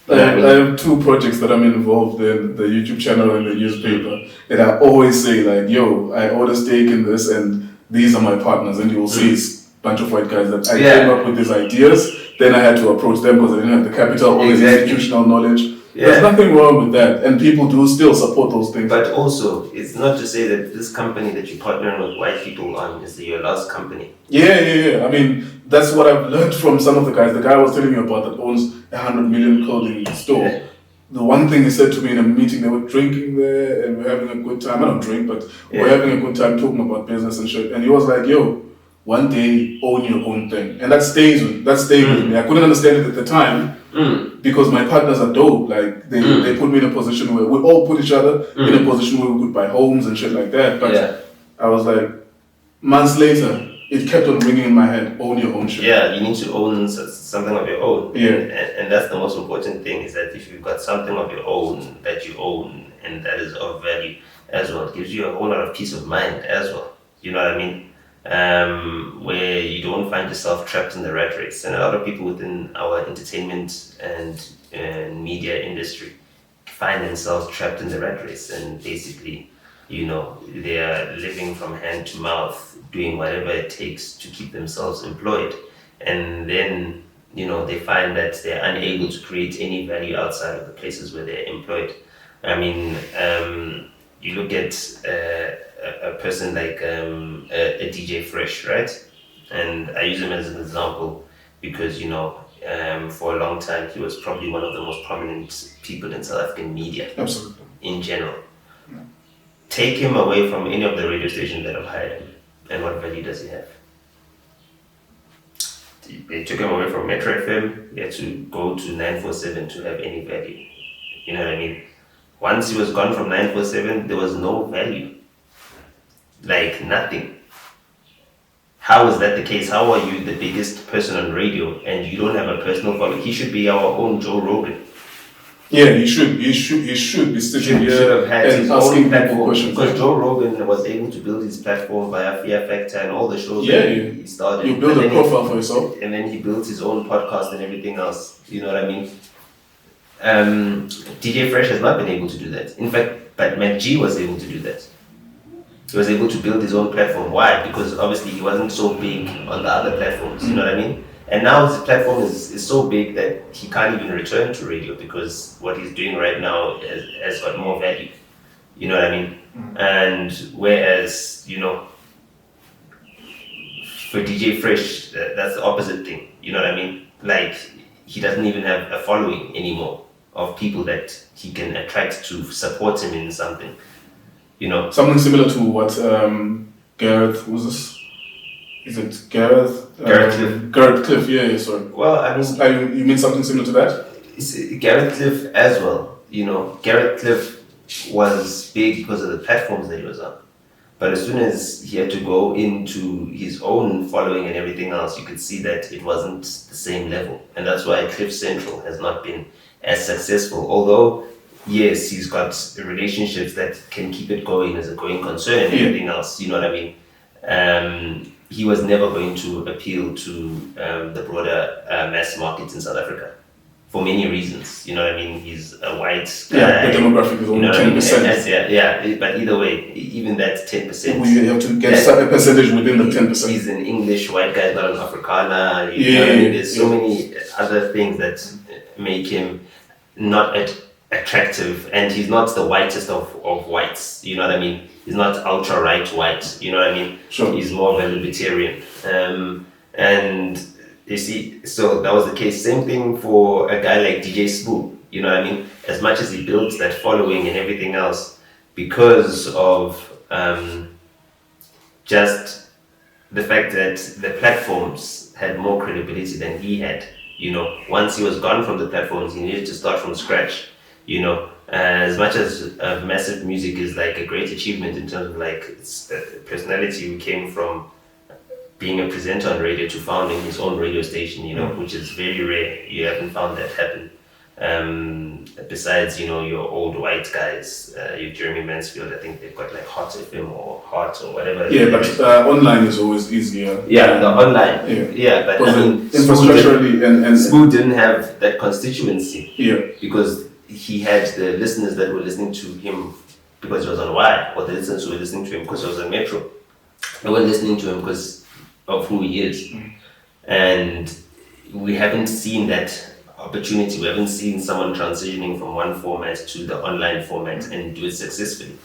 I have two projects that I'm involved in, the YouTube channel and the newspaper, and I always say like, yo, I own a stake in this and these are my partners, and you will see it's a bunch of white guys that I came up with these ideas, then I had to approach them because I didn't have the capital or the institutional knowledge. There's nothing wrong with that, and people do still support those things. But also, it's not to say that this company that you're partnering with white people on is your last company. Yeah. I mean, that's what I've learned from some of the guys. The guy I was telling you about that owns 100 million clothing store. Yeah. The one thing he said to me in a meeting, they were drinking there and we're having a good time. I don't drink, but we're having a good time talking about business and shit. And he was like, yo, one day own your own thing. And that stayed with me. I couldn't understand it at the time because my partners are dope. Like they put me in a position where we all put each other in a position where we could buy homes and shit like that. But I was like, months later, it kept on ringing in my head, own your own shit. Yeah, you need to own something of your own. Yeah. And that's the most important thing, is that if you've got something of your own that you own and that is of value as well, it gives you a whole lot of peace of mind as well. You know what I mean? Where you don't find yourself trapped in the rat race. And a lot of people within our entertainment and media industry find themselves trapped in the rat race, and basically, they are living from hand to mouth, doing whatever it takes to keep themselves employed. And then, they find that they're unable to create any value outside of the places where they're employed. I mean, you look at a person like a DJ Fresh, right? And I use him as an example because, for a long time, he was probably one of the most prominent people in South African media. Absolutely. In general. Yeah. Take him away from any of the radio stations that have hired him, and what value does he have? They took him away from Metro FM. He had to go to 947 to have any value. You know what I mean? Once he was gone from 947, there was no value. Like nothing. How is that the case? How are you the biggest person on radio and you don't have a personal following? He should be our own Joe Rogan. Yeah, he should be sitting here should have had and his asking own platform, questions. because Joe Rogan was able to build his platform via Fear Factor and all the shows that he started. You build a profile for yourself. And then he built his own podcast and everything else. You know what I mean? DJ Fresh has not been able to do that. In fact, but Mac G was able to do that. He was able to build his own platform. Why? Because obviously he wasn't so big on the other platforms. You know what I mean? And now his platform is so big that he can't even return to radio because what he's doing right now has got more value. You know what I mean? And whereas, for DJ Fresh, that's the opposite thing. You know what I mean? Like, he doesn't even have a following anymore of people that he can attract to support him in something. Something similar to what Gareth, who's this? Is it Gareth? Gareth Cliff. Gareth Cliff, yeah, sorry. Well, I mean... you mean something similar to that? It's Gareth Cliff as well. Gareth Cliff was big because of the platforms that he was on. But as soon as he had to go into his own following and everything else, you could see that it wasn't the same level. And that's why Cliff Central has not been as successful. Although, yes, he's got relationships that can keep it going as a going concern and everything else. You know what I mean? He was never going to appeal to the broader mass market in South Africa for many reasons. You know what I mean? He's a white guy. Yeah, the demographic is only 10%. But either way, even that 10%. You have to get a percentage within the 10%. He's an English white guy, not an Afrikaner. You know what I mean? There's so many other things that make him not attractive, and he's not the whitest of whites. You know what I mean? He's not ultra right white. You know what I mean? Sure. He's more of a libertarian. And you see, so that was the case. Same thing for a guy like DJ Spoo. You know what I mean? As much as he built that following and everything else, because of just the fact that the platforms had more credibility than he had. You know, once he was gone from the platforms, he needed to start from scratch. You know, as much as massive music is like a great achievement in terms of like its personality, who came from being a presenter on radio to founding his own radio station, you know, which is very rare. You haven't found that happen. Besides, you know, your old white guys, your Jeremy Mansfield, I think they've got like Hot FM or Hot or whatever. Yeah, but online is always easier. Yeah, the online. Yeah, but I mean, infrastructurally and Smooth didn't have that constituency. Yeah, because he had the listeners that were listening to him because he was on Y, or the listeners who were listening to him because he was on Metro. They weren't listening to him because of who he is. And we haven't seen that opportunity. We haven't seen someone transitioning from one format to the online format and do it successfully.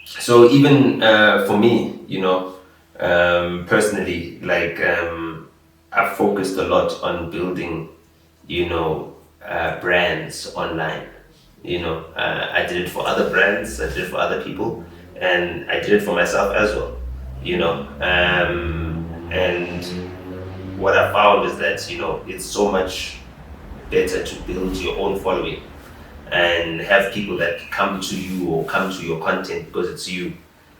So even for me, you know, personally, like I've focused a lot on building, you know, brands online. You know, I did it for other brands, I did it for other people, and I did it for myself as well. You know, and what I found is that, you know, it's so much better to build your own following and have people that come to you or come to your content because it's you,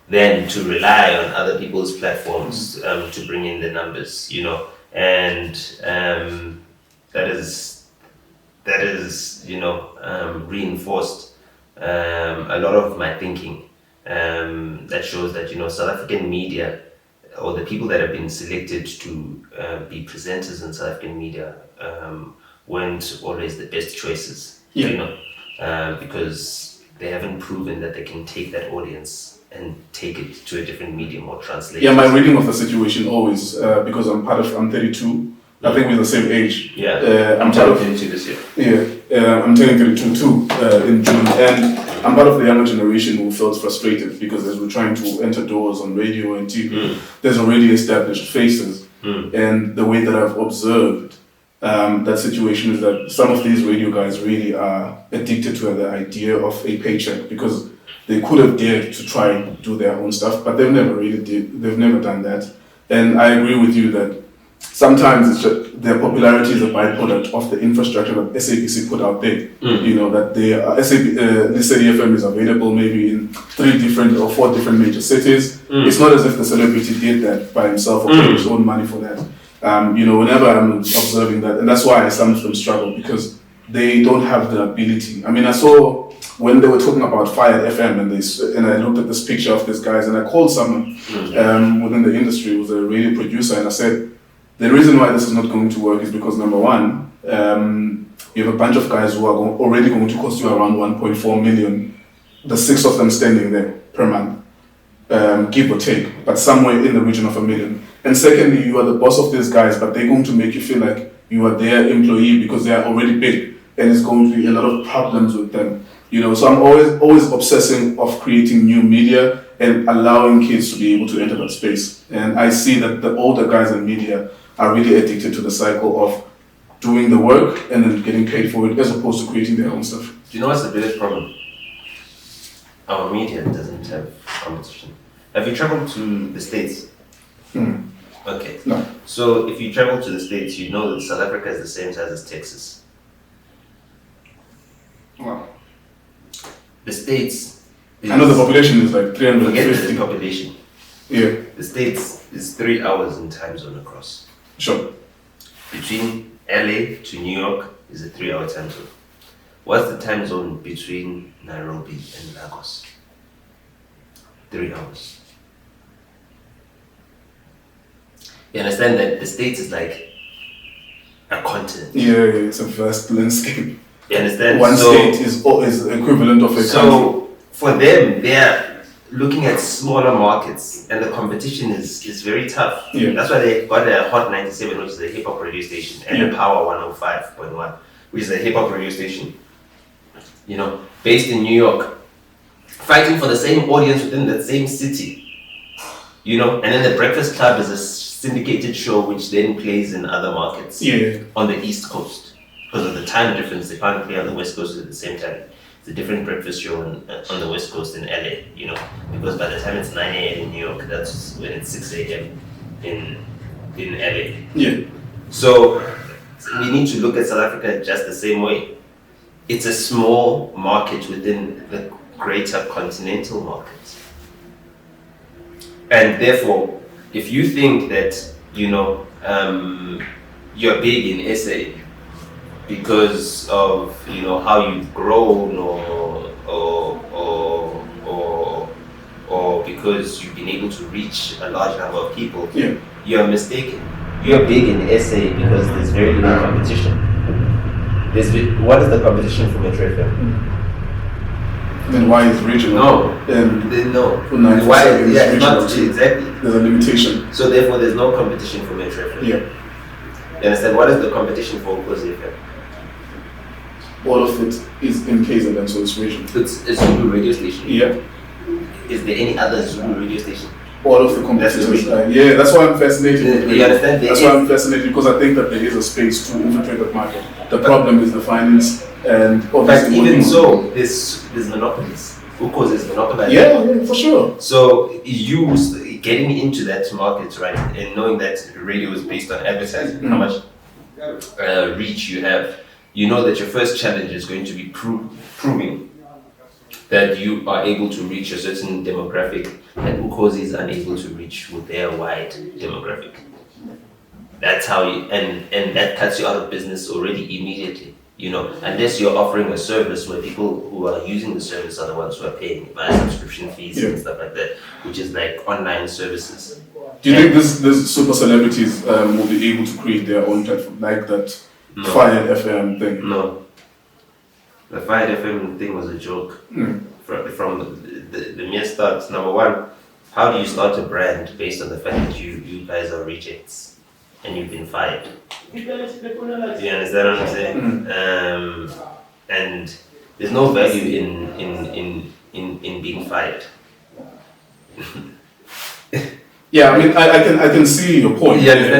than to rely on other people's platforms to bring in the numbers, you know. And that is, you know, reinforced a lot of my thinking. That shows that, you know, South African media, or the people that have been selected to be presenters in South African media, weren't always the best choices. Yeah. You know, because they haven't proven that they can take that audience and take it to a different medium or translate. Yeah, my reading of the situation always, because I'm 32. I think we're the same age. Yeah, I'm turning 32 this year. Yeah, I'm turning 32 too in June, and I'm part of the younger generation who felt frustrated because as we're trying to enter doors on radio and TV, there's already established faces, and the way that I've observed that situation is that some of these radio guys really are addicted to the idea of a paycheck because they could have dared to try and do their own stuff, but they've never done that. And I agree with you that sometimes it's just their popularity is a byproduct of the infrastructure that SABC put out there. You know, that they Listeading FM is available maybe in 3 different or 4 different major cities. It's not as if the celebrity did that by himself or paid his own money for that. You know, whenever I'm observing that, and that's why some of them struggle because they don't have the ability. I mean, I saw when they were talking about Fired FM and I looked at this picture of these guys and I called someone within the industry, who was a radio producer, and I said, the reason why this is not going to work is because number one, you have a bunch of guys who are already going to cost you around 1.4 million, the 6 of them standing there per month, give or take, but somewhere in the region of $1 million. And secondly, you are the boss of these guys, but they're going to make you feel like you are their employee because they are already big, and it's going to be a lot of problems with them. You know, so I'm always obsessing of creating new media and allowing kids to be able to enter that space. And I see that the older guys in media are really addicted to the cycle of doing the work and then getting paid for it as opposed to creating their own stuff. Do you know what's the biggest problem? Our media doesn't have competition. Have you traveled to the States? Okay. No. So if you travel to the States, you know that South Africa is the same size as Texas. Wow. The States I know the population is like Forget 350. the population. Yeah, The States is 3 hours in time zone across. sure. Between LA to New York is a 3-hour time zone. What's the time zone between Nairobi and Lagos? 3 hours. You understand that the States is like a continent. Yeah, it's a vast landscape. You understand? One state is equivalent of a country. So for them, they're looking at smaller markets, and the competition is very tough. Yeah. That's why they got a Hot 97, which is a hip hop radio station, and a Power 105.1, which is a hip hop radio station. You know, based in New York, fighting for the same audience within that same city. You know, and then the Breakfast Club is a syndicated show which then plays in other markets on the East Coast. because of the time difference, they can't play on the West Coast at the same time. It's a different breakfast show on the West Coast in LA, you know, because by the time it's 9 a.m. in New York, that's when it's 6 a.m. in LA. Yeah. So we need to look at South Africa just the same way. It's a small market within the greater continental market. And therefore, if you think that, you know, you're big in SA because of, you know, how you've grown or because you've been able to reach a large number of people, Yeah. you're mistaken. You're big in SA because there's very little competition. What is the competition for Metro FM? Then why is regional? No. And No. Why is Yeah, regional? not exactly. There's a limitation. So therefore, there's no competition for Metro FM. Yeah. You understand? What is the competition for Nkosi FM? All of it is in KZN, so it's regional. It's a Zulu radio station. Yeah. Is there any other Zulu radio station? All of the competitors. That's Yeah, that's why I'm fascinated. with You understand? That's why I'm fascinated, because I think that there is a space to infiltrate that market. The problem is the finance and But obviously. even so, there's monopolies. Who causes monopolies? Yeah, for sure. So you getting into that market, right, and knowing that radio is based on advertising, how much reach you have, you know that your first challenge is going to be proving that you are able to reach a certain demographic that Nkosi is unable to reach with their wide demographic. That's how you, and that cuts you out of business already immediately, you know, unless you're offering a service where people who are using the service are the ones who are paying via subscription fees and stuff like that, which is like online services. Do you think this super celebrities will be able to create their own platform like that Fire FM thing? No. The Fire FM thing was a joke. From the mere start. Number one, how do you start a brand based on the fact that you guys are rejects and you've been fired? Do you understand what I'm saying? And there's no value in being fired. Yeah, I mean, I can see your point. Yeah, if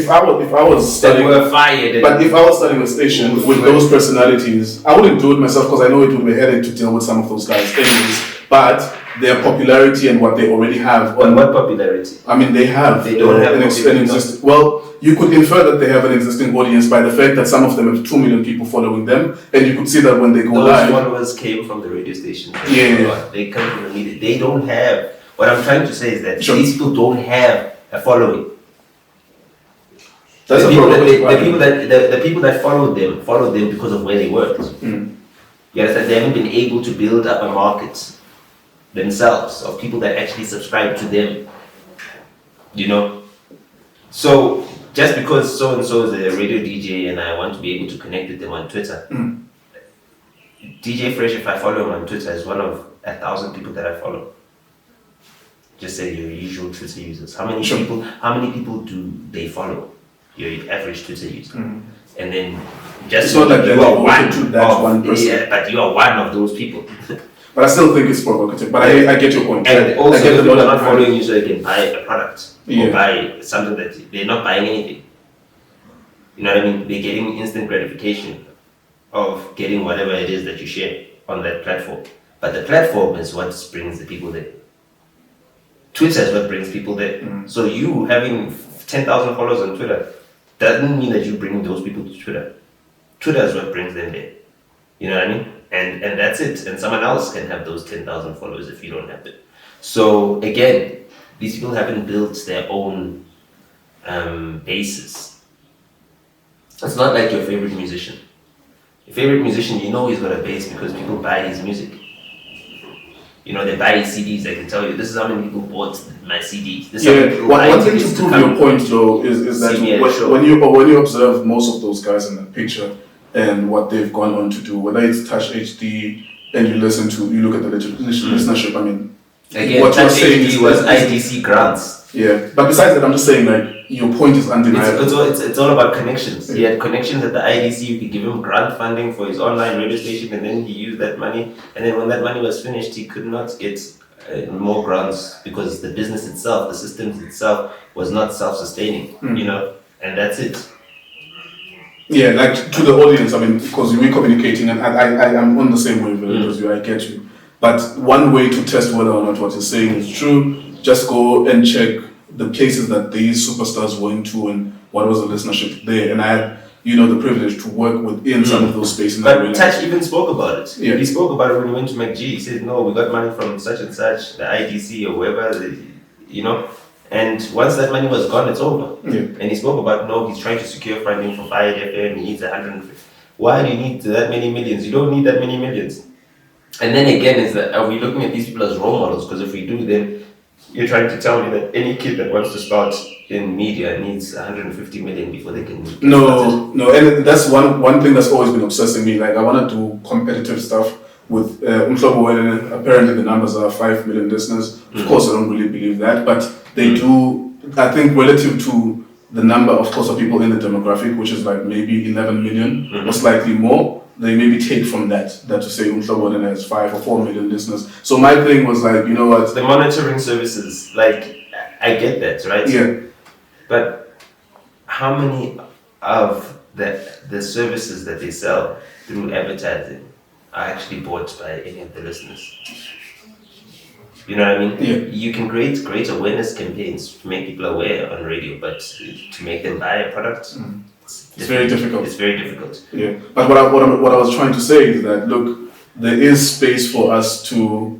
I was studying, were fired. but if I was studying a station with those personalities, I wouldn't do it myself because I know it would be a headache to deal with some of those guys, anyways. But their popularity and what they already have. But what popularity? I mean, they have. They don't have an existing. Well, you could infer that they have an existing audience by the fact that some of them have 2 million people following them, and you could see that when they go live. Those followers came from the radio station. Yeah. They come from the media. They don't have. What I'm trying to say is that Sure. these people don't have a following. That's the a people that followed them because of where they worked. You understand? They haven't been able to build up a market themselves of people that actually subscribe to them. You know? So just because so and so is a radio DJ and I want to be able to connect with them on Twitter, DJ Fresh, if I follow him on Twitter, is one of 1,000 people that I follow. Just say your usual Twitter users. How many people do they follow? Your average Twitter user. And then just It's not like you they're are devoted to that one person. Yeah, but you are one of those people. But I still think it's provocative. But I get your point. And I also, get people are not following you so they can buy a product Yeah. or buy something that they're not buying anything. You know what I mean? They're getting instant gratification of getting whatever it is that you share on that platform. But the platform is what brings the people there. Twitter is what brings people there. So you having 10,000 followers on Twitter doesn't mean that you bring those people to Twitter. Twitter is what brings them there. You know what I mean? And that's it. And someone else can have those 10,000 followers if you don't have it. So again, these people haven't built their own basis. It's not like your favorite musician. Your favorite musician, you know he's got a base because people buy his music. You know, they buy his CDs. I can tell you, this is how many people bought my CDs. This is how many people buy one thing to tickets prove come your point though is that see me at a show. when you observe most of those guys in the picture and what they've gone on to do, whether it's Touch HD and you look at the listenership, I mean, Again, what you're Touch saying HD is was IDC grants. Yeah, but besides that, I'm just saying like your point is undeniable. It's all about connections. He had connections at the IDC. You could give him grant funding for his online radio station, and then he used that money. And then when that money was finished, he could not get more grants because the business itself, the systems itself, was not self-sustaining. You know, and that's it. Yeah, like to the audience, I mean, because we're communicating, and I am on the same wavelength as you, I get you. But one way to test whether or not what you're saying is true, just go and check the places that these superstars went to and what was the listenership there. And I had, the privilege to work within some of those spaces. But Touch even spoke about it. Yeah. He spoke about it when he went to McG. He said, no, we got money from such and such, the IDC or whoever, And once that money was gone, it's over. Yeah. And he spoke about, no, he's trying to secure funding for Fire FM. He needs 150. Why do you need that many millions? You don't need that many millions. And then again, are we looking at these people as role models? Because if we do, then you're trying to tell me that any kid that wants to start in media needs 150 million before they can. No, and that's one thing that's always been obsessing me. Like, I want to do competitive stuff with Mhlobo. Apparently, the numbers are 5 million listeners. Of course, I don't really believe that, but they do. I think relative to the number, of course, of people in the demographic, which is like maybe 11 million or slightly more. They maybe take from that to say Mhlobo has 5 or 4 million listeners. So my thing was like, you know what? The monitoring services, like, I get that, right? Yeah. But how many of the services that they sell through advertising are actually bought by any of the listeners? You know what I mean? Yeah. You can create great awareness campaigns to make people aware on radio, but to make them buy a product, it's very difficult. It's very difficult. Yeah. But what I was trying to say is that, look, there is space for us to,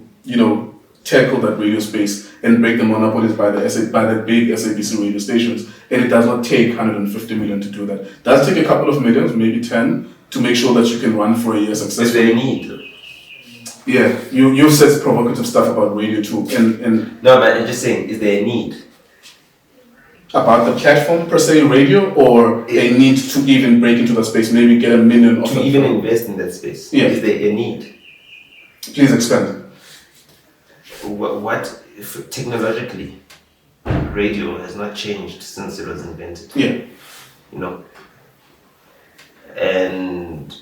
tackle that radio space and break the monopolies by the big SABC radio stations. And it does not take 150 million to do that. It does take a couple of millions, maybe 10, to make sure that you can run for a year successfully. Is there a need? Yeah, you've said provocative stuff about radio too, and no, but I'm just saying, is there a need about the platform per se, radio, or a need to even break into that space, maybe get $1 million to even invest in that space? Yeah. Is there a need? Please expand. What if technologically, radio has not changed since it was invented? Yeah. And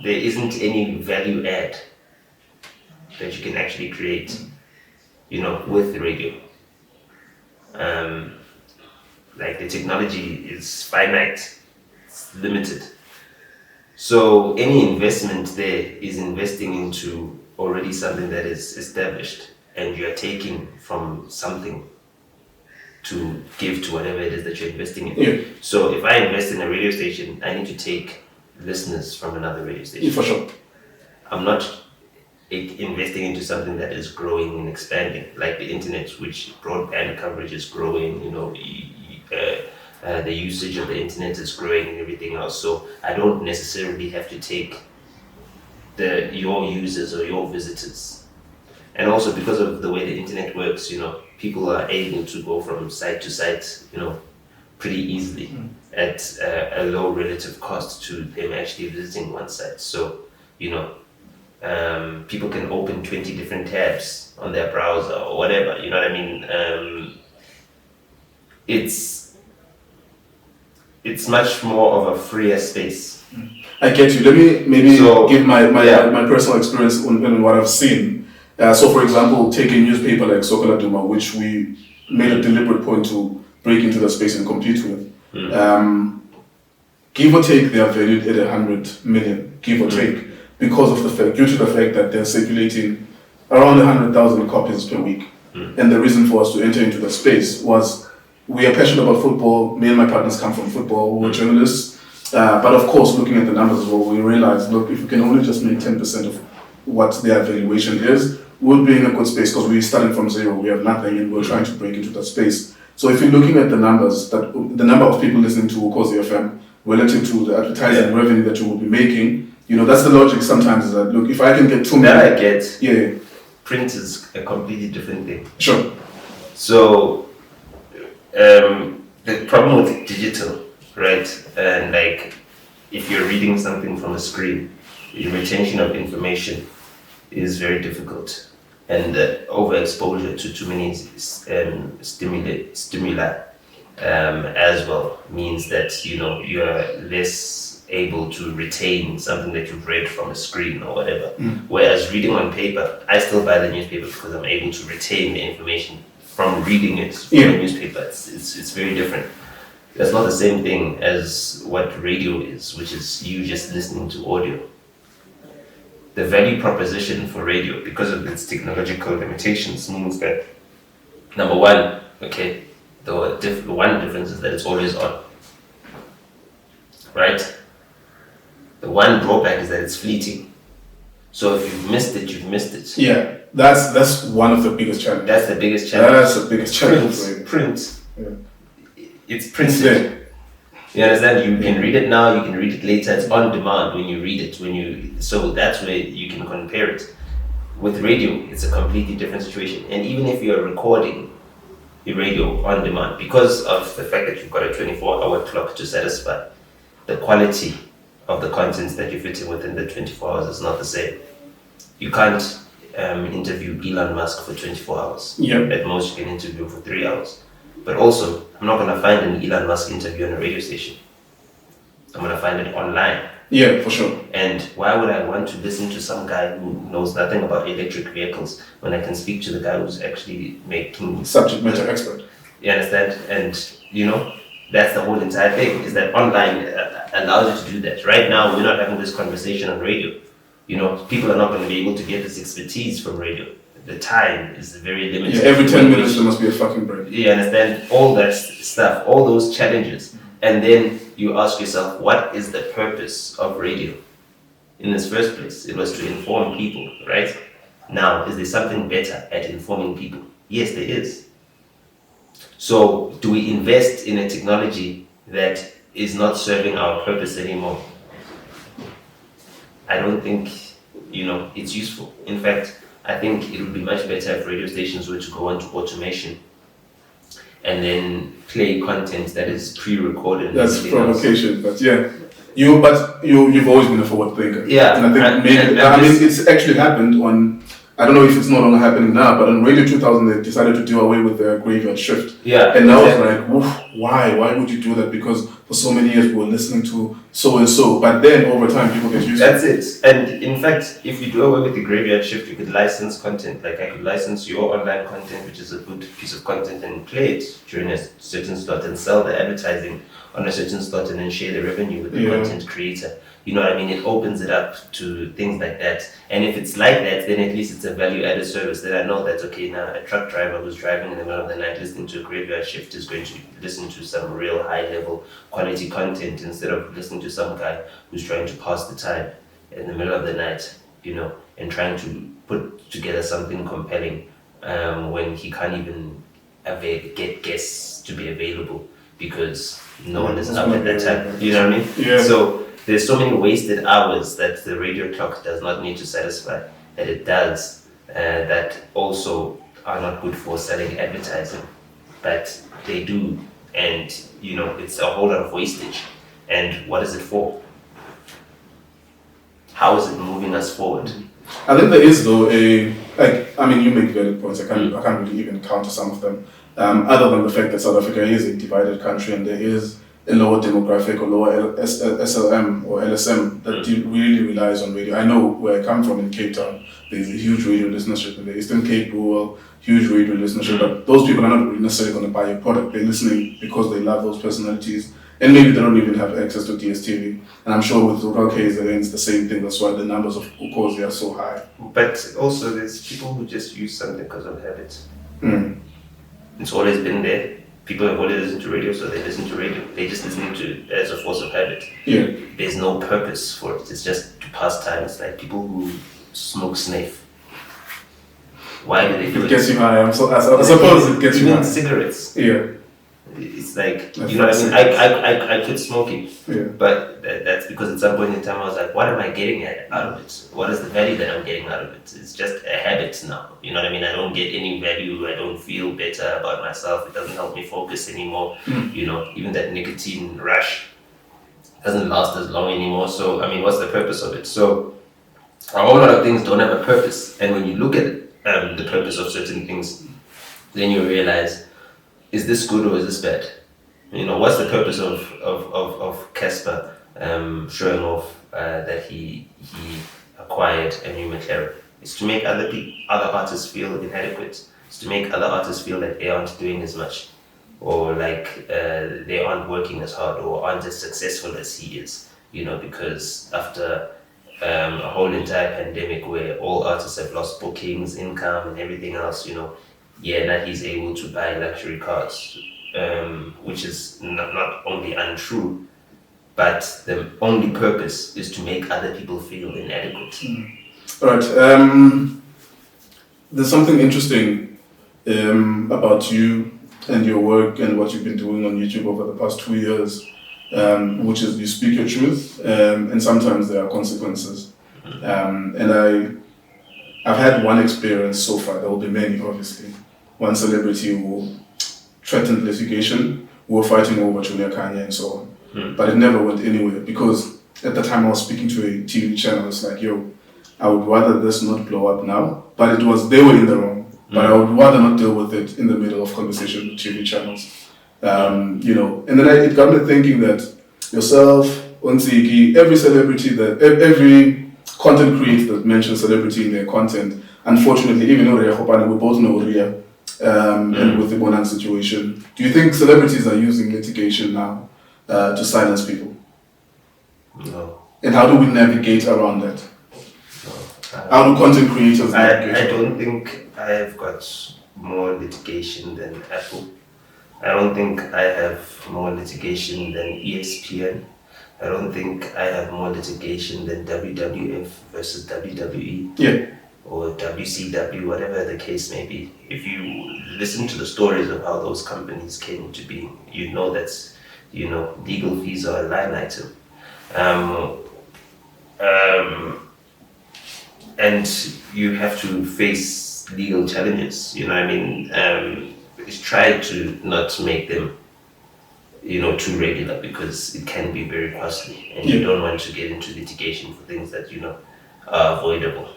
there isn't any value add that you can actually create, with the radio. Like, the technology is finite, it's limited. So any investment there is investing into already something that is established, and you're taking from something to give to whatever it is that you're investing in. Yeah. So if I invest in a radio station, I need to take listeners from another radio station. For sure. I'm not investing into something that is growing and expanding, like the internet, which broadband coverage is growing, the usage of the internet is growing and everything else. So I don't necessarily have to take your users or your visitors. And also because of the way the internet works, people are able to go from site to site, pretty easily at a low relative cost to them actually visiting one site. So, people can open 20 different tabs on their browser or whatever, you know what I mean? It's much more of a freer space. I get you. Let me maybe give my personal experience on what I've seen. So, for example, take a newspaper like Sokola Duma, which we made a deliberate point to break into the space and compete with. Give or take, they are valued at 100 million, give or take, because of due to the fact that they're circulating around 100,000 copies per week. And the reason for us to enter into the space was we are passionate about football. Me and my partners come from football. We're journalists. But of course, looking at the numbers as well, we realized, look, if we can only just make 10% of what their valuation is, we'll be in a good space because we're starting from zero. We have nothing and we're trying to break into that space. So if you're looking at the numbers, the number of people listening to Ukhozi FM relative to the advertising revenue that you will be making, that's the logic sometimes is that, look, if I can get 2 million. That I get. Yeah. Print is a completely different thing. Sure. So, the problem with digital, right? And like, if you're reading something from a screen, your retention of information is very difficult. And overexposure to too many stimuli as well means that, you're less able to retain something that you've read from a screen or whatever. Whereas reading on paper, I still buy the newspaper because I'm able to retain the information from reading it from a newspaper. It's very different. That's not the same thing as what radio is, which is you just listening to audio. The value proposition for radio, because of its technological limitations, means that number one, okay, the one difference is that it's always on, right? The one drawback is that it's fleeting. So if you've missed it, you've missed it. Yeah, that's one of the biggest challenges. That's the biggest challenge. That's the biggest challenge. Print. Yeah. It's printed. You understand? You can read it now, you can read it later. It's on demand when you read it. So that's where you can compare it. With radio, it's a completely different situation. And even if you're recording the radio on demand, because of the fact that you've got a 24-hour clock to satisfy, the quality of the contents that you're fitting within the 24 hours is not the same. You can't interview Elon Musk for 24 hours. Yep. At most, you can interview him for 3 hours. But also, I'm not going to find an Elon Musk interview on a radio station. I'm going to find it online. Yeah, for sure. And why would I want to listen to some guy who knows nothing about electric vehicles when I can speak to the guy who's actually making... Subject matter expert. You understand? And, that's the whole entire thing, is that online allows you to do that. Right now, we're not having this conversation on radio. People are not going to be able to get this expertise from radio. The time is very limited. Yeah, every 10 minutes there must be a fucking break. You understand? All that stuff, all those challenges. And then you ask yourself, what is the purpose of radio? In this first place, it was to inform people, right? Now, is there something better at informing people? Yes, there is. So, do we invest in a technology that is not serving our purpose anymore? I don't think, it's useful. In fact, I think it would be much better if radio stations were to go into automation and then play content that is pre-recorded. That's provocation, but yeah. You've always been a forward thinker. Yeah. And I think it's actually happened on, I don't know if it's no longer happening now, but on Radio 2000 they decided to do away with the graveyard shift. Yeah. And I was like, woof, why? Why would you do that? Because for so many years we were listening to so and so, but then over time people get used to it. That's it. And in fact, if you do away with the graveyard shift, you could license content. Like I could license your online content, which is a good piece of content, and play it during a certain slot and sell the advertising on a certain slot and then share the revenue with the content creator. You know what I mean? It opens it up to things like that. And if it's like that, then at least it's a value-added service that I know that, okay, now a truck driver who's driving in the middle of the night listening to a graveyard shift is going to listen to some real high-level quality content instead of listening to some guy who's trying to pass the time in the middle of the night, and trying to put together something compelling when he can't even get guests to be available because no one is up at that time. You know what I mean? Yeah. So there's so many wasted hours that the radio clock does not need to satisfy, that it does, that also are not good for selling advertising, but they do, and it's a whole lot of wastage. And what is it for? How is it moving us forward? I think there is though you make valid points. I can't really even counter some of them. Other than the fact that South Africa is a divided country and there is a lower demographic or lower SLM or LSM that really relies on radio. I know where I come from in Cape Town, there's a huge radio listenership in the Eastern Cape rural, huge radio listenership, but those people are not really necessarily going to buy your product. They're listening because they love those personalities, and maybe they don't even have access to DSTV. And I'm sure with rural KZN it's the same thing. That's why the numbers of Ukozi are so high. But also there's people who just use something because of habit. It's always been there. People have always listened to radio, so they listen to radio. They just listen to it as a force of habit. Yeah. There's no purpose for it. It's just to pass time. It's like people who smoke snuff. Why do they do it? It gets you high. I suppose it gets you high. Cigarettes. Yeah. It's like, That's you know what I mean? cigarettes. I quit smoking. Yeah. But that's because at some point in time I was like, what am I getting out of it? What is the value that I'm getting out of it? It's just a habit now. You know what I mean? I don't get any value. I don't feel better about myself. It doesn't help me focus anymore. Even that nicotine rush doesn't last as long anymore. So, I mean, what's the purpose of it? So, a whole lot of things don't have a purpose. And when you look at the purpose of certain things, then you realize, is this good or is this bad? What's the purpose of Cassper showing off that he acquired a new McLaren? It's to make other artists feel inadequate. It's to make other artists feel that they aren't doing as much. or like they aren't working as hard or aren't as successful as he is, because after a whole entire pandemic where all artists have lost bookings, income, and everything else, now he's able to buy luxury cars, which is not only untrue, but the only purpose is to make other people feel inadequate. All right. There's something interesting about you and your work and what you've been doing on YouTube over the past 2 years, which is you speak your truth, and sometimes there are consequences. And I've had one experience so far. There will be many, obviously. One celebrity who threatened litigation, who were fighting over Junior Kanye and so on. But it never went anywhere because at the time I was speaking to a TV channel. It's like, yo, I would rather this not blow up now. But they were in the wrong. But I would rather not deal with it in the middle of conversation with TV channels. And then it got me thinking that yourself, Ntsiki, every celebrity every content creator that mentions celebrity in their content, unfortunately, even though Gopane, we both know Ria, and with the Bonan situation, do you think celebrities are using litigation now to silence people? No. And how do we navigate around that? How do content creators navigate? I don't think I have got more litigation than Apple. I don't think I have more litigation than ESPN. I don't think I have more litigation than WWF versus WWE. Yeah. Or WCW, whatever the case may be. If you listen to the stories of how those companies came into being, you know that, legal fees are a line item. And you have to face legal challenges, try to not make them, too regular because it can be very costly and you don't want to get into litigation for things that, are avoidable.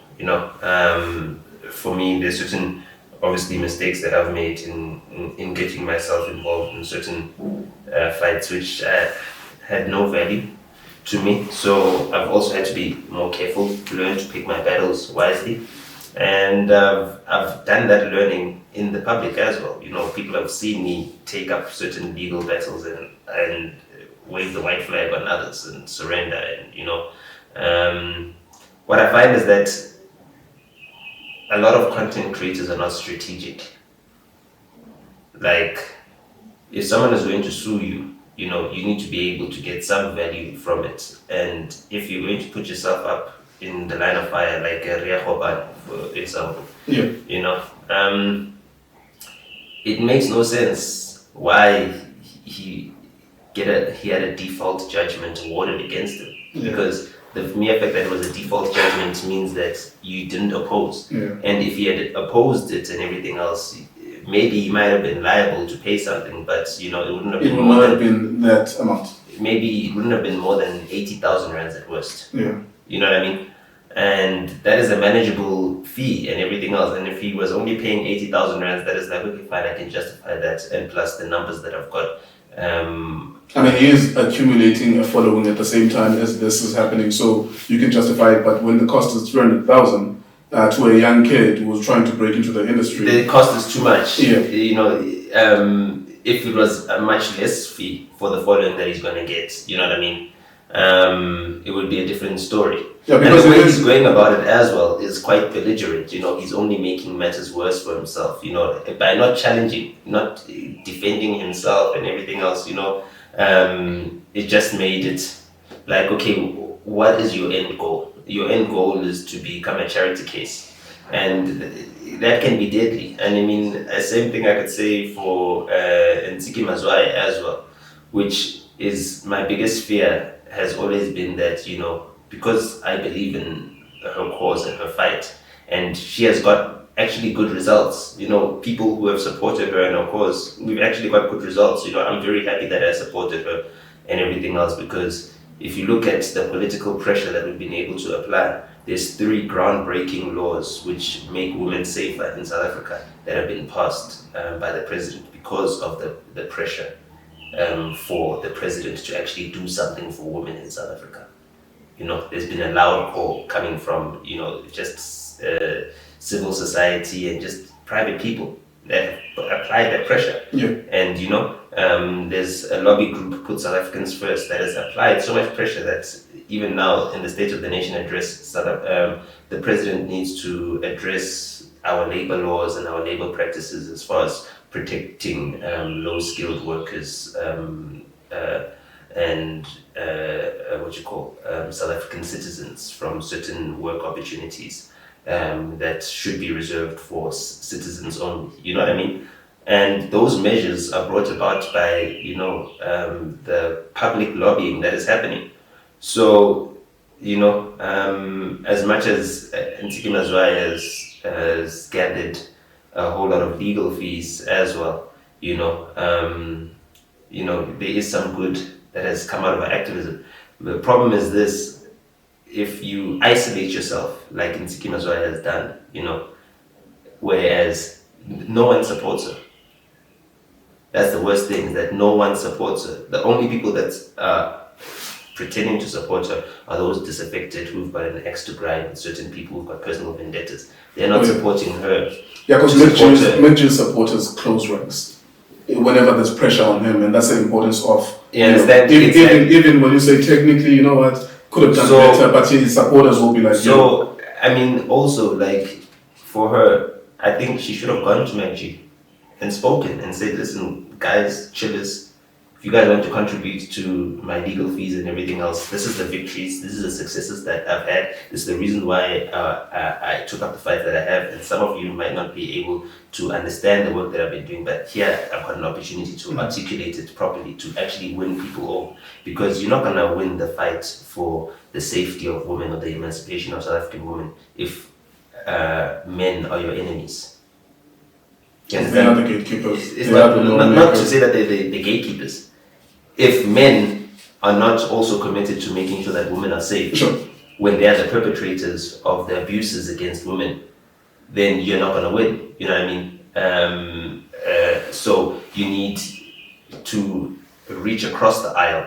For me, there's certain, obviously, mistakes that I've made in getting myself involved in certain fights which had no value to me. So I've also had to be more careful, learn to pick my battles wisely. And I've done that learning in the public as well. People have seen me take up certain legal battles and wave the white flag on others and surrender. And, what I find is that a lot of content creators are not strategic. Like, if someone is going to sue you, you need to be able to get some value from it. And if you're going to put yourself up in the line of fire, like Gopane, for example, it makes no sense why he had a default judgment awarded against him. Because the mere fact that it was a default judgment means that you didn't oppose. And if he had opposed it and everything else, maybe he might have been liable to pay something, but it wouldn't have been more than that amount. Maybe it wouldn't have been more than 80,000 rands at worst. Yeah. You know what I mean? And that is a manageable fee and everything else. And if he was only paying 80,000 rands, that is like, okay, fine, I can justify that. And plus the numbers that I've got. He is accumulating a following at the same time as this is happening, so you can justify it. But when the cost is 300,000 to a young kid who was trying to break into the industry, the cost is too much. Yeah. If it was a much less fee for the following that he's going to get, you know what I mean? It would be a different story. Yeah, and because the way he's going about it as well is quite belligerent. He's only making matters worse for himself. By not challenging, not defending himself and everything else. It just made it like, okay, what is your end goal? Your end goal is to become a charity case, and that can be deadly. And the same thing I could say for Ntsiki Mazwayi as well, which is my biggest fear has always been that, because I believe in her cause and her fight, and she has got actually good results. People who have supported her and her cause, we've actually got good results. I'm very happy that I supported her and everything else, because if you look at the political pressure that we've been able to apply, there's 3 groundbreaking laws which make women safer in South Africa that have been passed by the president because of the pressure for the president to actually do something for women in South Africa. There's been a loud call coming from, just civil society and just private people, that apply that pressure. Yeah. And there's a lobby group, Put South Africans First, that has applied so much pressure that even now in the State of the Nation address, the president needs to address our labor laws and our labor practices as far as protecting low-skilled workers and South African citizens from certain work opportunities that should be reserved for citizens only. You know what I mean? And those measures are brought about by the public lobbying that is happening. So as much as Ntsiki Mazwayi has gathered a whole lot of legal fees as well, there is some good that has come out of our activism. The problem is this: if you isolate yourself, like Ntsiki Mazwayi has done, whereas no one supports her. That's the worst thing, is that no one supports her. The only people that are pretending to support her are those disaffected who've got an axe to grind, and certain people who've got personal vendettas. They're not supporting her. Yeah, because Meg's supporters close ranks whenever there's pressure on him, and that's the importance of. Yeah, understand. Even when you say technically, you know what, could have done better, but his supporters will be like. So I mean, also like for her, I think she should have gone to Meg and spoken and said, listen, guys, chillers, if you guys want to contribute to my legal fees and everything else, this is the victories, this is the successes that I've had, this is the reason why I took up the fight that I have, and some of you might not be able to understand the work that I've been doing, but here I've got an opportunity to articulate it properly, to actually win people over, because you're not going to win the fight for the safety of women or the emancipation of South African women if men are your enemies. They are the gatekeepers. It's not to say that they're the gatekeepers. If men are not also committed to making sure that women are safe, sure, when they are the perpetrators of the abuses against women, then you're not going to win. You know what I mean? So you need to reach across the aisle.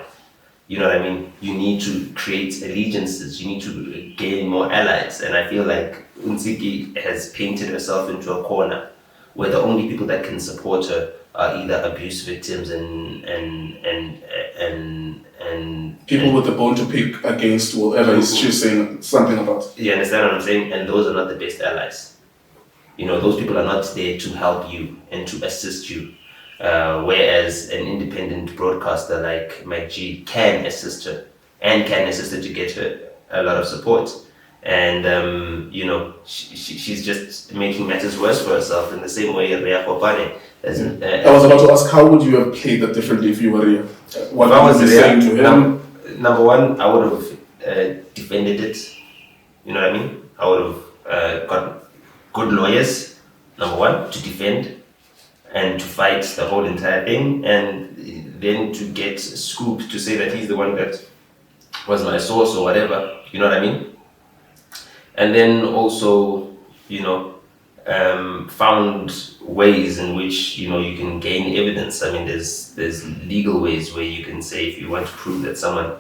You know what I mean? You need to create allegiances. You need to gain more allies. And I feel like Ntsiki has painted herself into a corner where the only people that can support her are either abuse victims and people with the bone to pick against whatever she's saying something about. You understand what I'm saying? And those are not the best allies. Those people are not there to help you and to assist you. Whereas an independent broadcaster like Mike G can assist her and can assist her to get her a lot of support. And she's just making matters worse for herself in the same way Gopane. I was about to ask, how would you have played that differently if you were Ria? What I was saying to him? Number one, I would have defended it. You know what I mean? I would have got good lawyers, number one, to defend and to fight the whole entire thing, and then to get Scoop to say that he's the one that was my source or whatever. You know what I mean? And then also, found ways in which, you can gain evidence. I mean, there's legal ways where you can say, if you want to prove that someone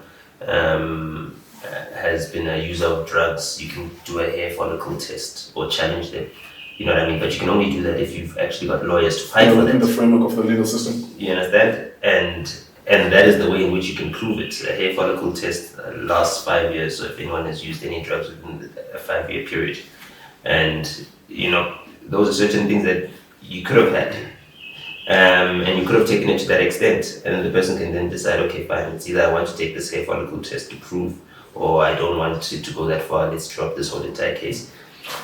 has been a user of drugs, you can do a hair follicle test or challenge them. You know what I mean? But you can only do that if you've actually got lawyers to fight for that. Within the framework of the legal system. You understand? And that is the way in which you can prove it. A hair follicle test lasts 5 years, so if anyone has used any drugs within a 5-year period. And, those are certain things that you could have had. And you could have taken it to that extent. And then the person can then decide, okay, fine, it's either I want to take this hair follicle test to prove, or I don't want it to go that far, let's drop this whole entire case.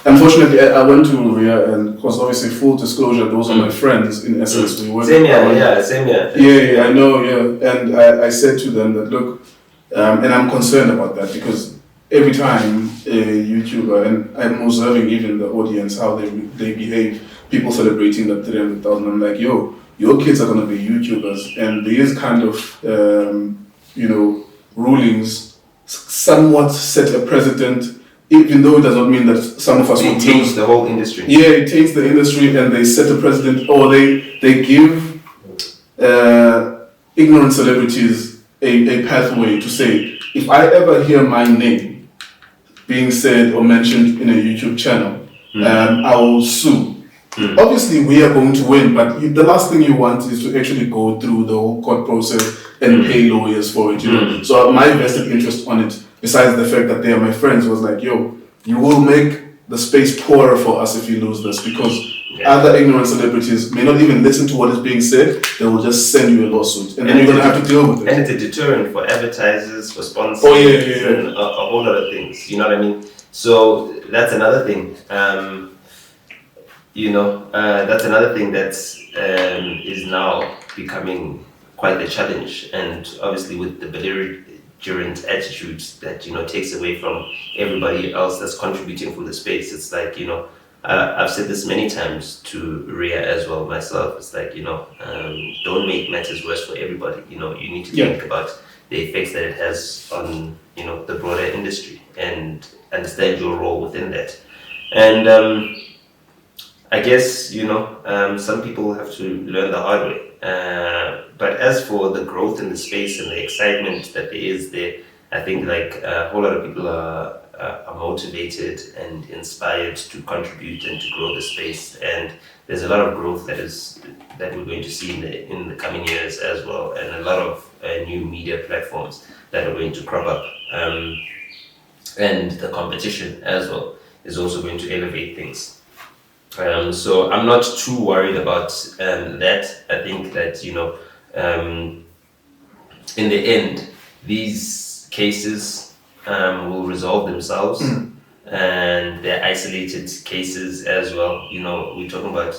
Unfortunately, I went to Ria, and because obviously, full disclosure, those are my friends in essence. We work same here. Yeah, I know, yeah. And I said to them that, look, and I'm concerned about that, because every time a YouTuber, and I'm observing even the audience, how they behave, people celebrating the 300,000, I'm like, yo, your kids are going to be YouTubers, and these kind of, rulings somewhat set a precedent. Even though it does not mean that some of us will change the whole industry. Yeah, it takes the industry, and they set a precedent, or they give ignorant celebrities a pathway to say, if I ever hear my name being said or mentioned in a YouTube channel, I will sue Obviously, we are going to win, but the last thing you want is to actually go through the whole court process and pay lawyers for it, you know. So my vested interest on it, besides the fact that they are my friends, was like, yo, you will make the space poorer for us if you lose this, because other ignorant celebrities may not even listen to what is being said. They will just send you a lawsuit, and then you're going to have to deal with it. And it's a deterrent for advertisers, for sponsors, and a whole lot of things. You know what I mean? So that's another thing. That's another thing that is now becoming quite the challenge, and obviously with the belligerent attitudes that takes away from everybody else that's contributing from the space. It's like I've said this many times to Ria as well myself. It's like don't make matters worse for everybody. You need to think about the effects that it has on the broader industry and understand your role within that. And I guess some people have to learn the hard way. But as for the growth in the space and the excitement that there is there, I think like a whole lot of people are motivated and inspired to contribute and to grow the space. And there's a lot of growth that we're going to see in the coming years as well, and a lot of new media platforms that are going to crop up. And the competition as well is also going to elevate things. So I'm not too worried about that. I think that in the end, these cases will resolve themselves, and they're isolated cases as well. We're talking about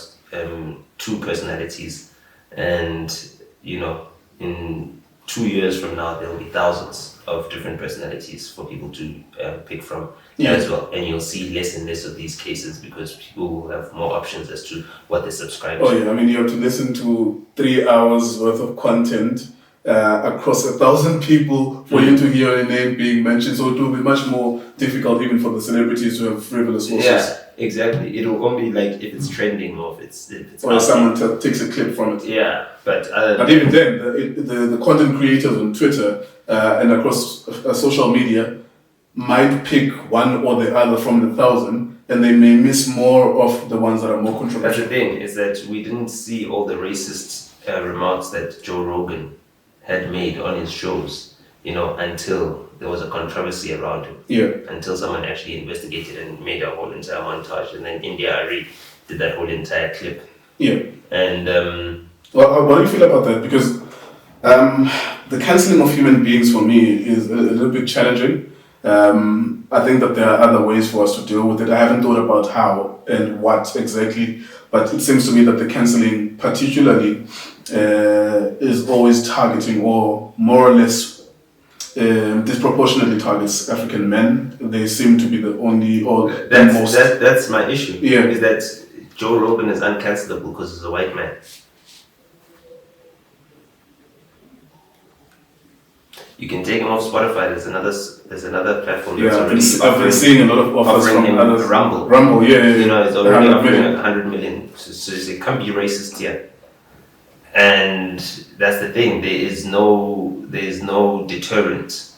two personalities, and in 2 years from now, there will be thousands of different personalities for people to pick from as well, and you'll see less and less of these cases because people will have more options as to what they subscribe to. I mean, you have to listen to 3 hours worth of content across 1,000 people for you to hear a name being mentioned, so it will be much more difficult even for the celebrities who have frivolous sources. Yeah, exactly. It'll only like if it's trending or if it's or if someone takes a clip from it. Yeah, but even then, the content creators on Twitter and across social media might pick one or the other from the 1,000, and they may miss more of the ones that are more controversial. That's the thing, is that we didn't see all the racist remarks that Joe Rogan had made on his shows, until there was a controversy around him. Yeah. Until someone actually investigated and made a whole entire montage, and then India Arie did that whole entire clip. Yeah. And well, what do you feel about that? Because the cancelling of human beings for me is a little bit challenging. I think that there are other ways for us to deal with it. I haven't thought about how and what exactly, but it seems to me that the cancelling particularly is always targeting, or more or less disproportionately targets African men. They seem to be the only or the most. That's my issue. Yeah. Is that Joe Rogan is uncancelable because he's a white man. You can take him off Spotify. There's another platform. Yeah, I've been seeing a lot of offers from others. Rumble. Rumble, yeah. It's already offering 100 million. So they can't be racist here. And that's the thing. There is no deterrent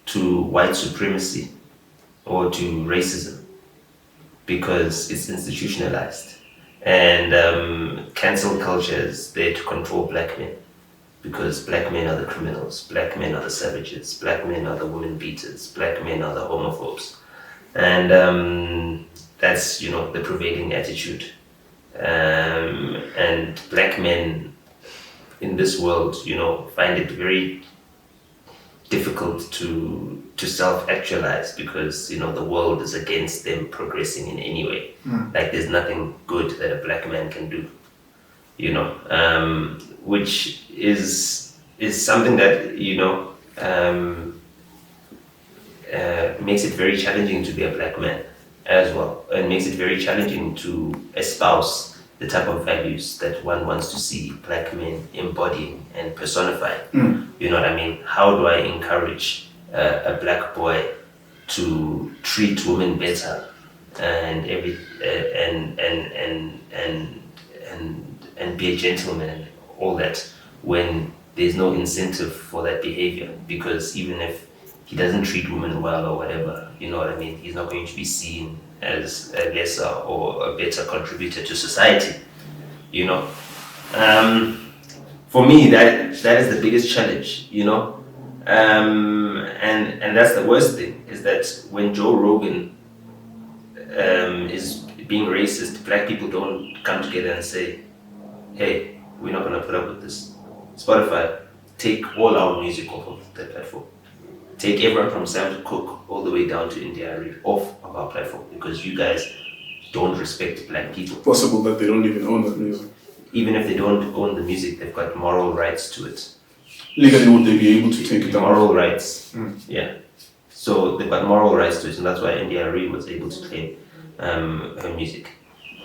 to white supremacy or to racism because it's institutionalized. And cancel culture is there to control black men. Because black men are the criminals, black men are the savages, black men are the women beaters, black men are the homophobes. And that's, the prevailing attitude. And black men in this world, find it very difficult to self-actualize because, the world is against them progressing in any way. Like there's nothing good that a black man can do. Which is something that makes it very challenging to be a black man as well, and makes it very challenging to espouse the type of values that one wants to see black men embodying and personifying. You know what I mean? How do I encourage a black boy to treat women better and be a gentleman and all that, when there's no incentive for that behavior? Because even if he doesn't treat women well or whatever, you know what I mean? He's not going to be seen as a lesser or a better contributor to society, you know? For me, that is the biggest challenge, you know? And that's the worst thing, is that when Joe Rogan is being racist, black people don't come together and say, hey, we're not going to put up with this. Spotify, take all our music off of the platform. Take everyone from Sam Cooke all the way down to India Arie off of our platform, because you guys don't respect black people. Possible that they don't even own that music. Even if they don't own the music, they've got moral rights to it. Legally, would they be able to take it down? Moral rights, yeah. So they've got moral rights to it, and that's why India Arie was able to claim her music.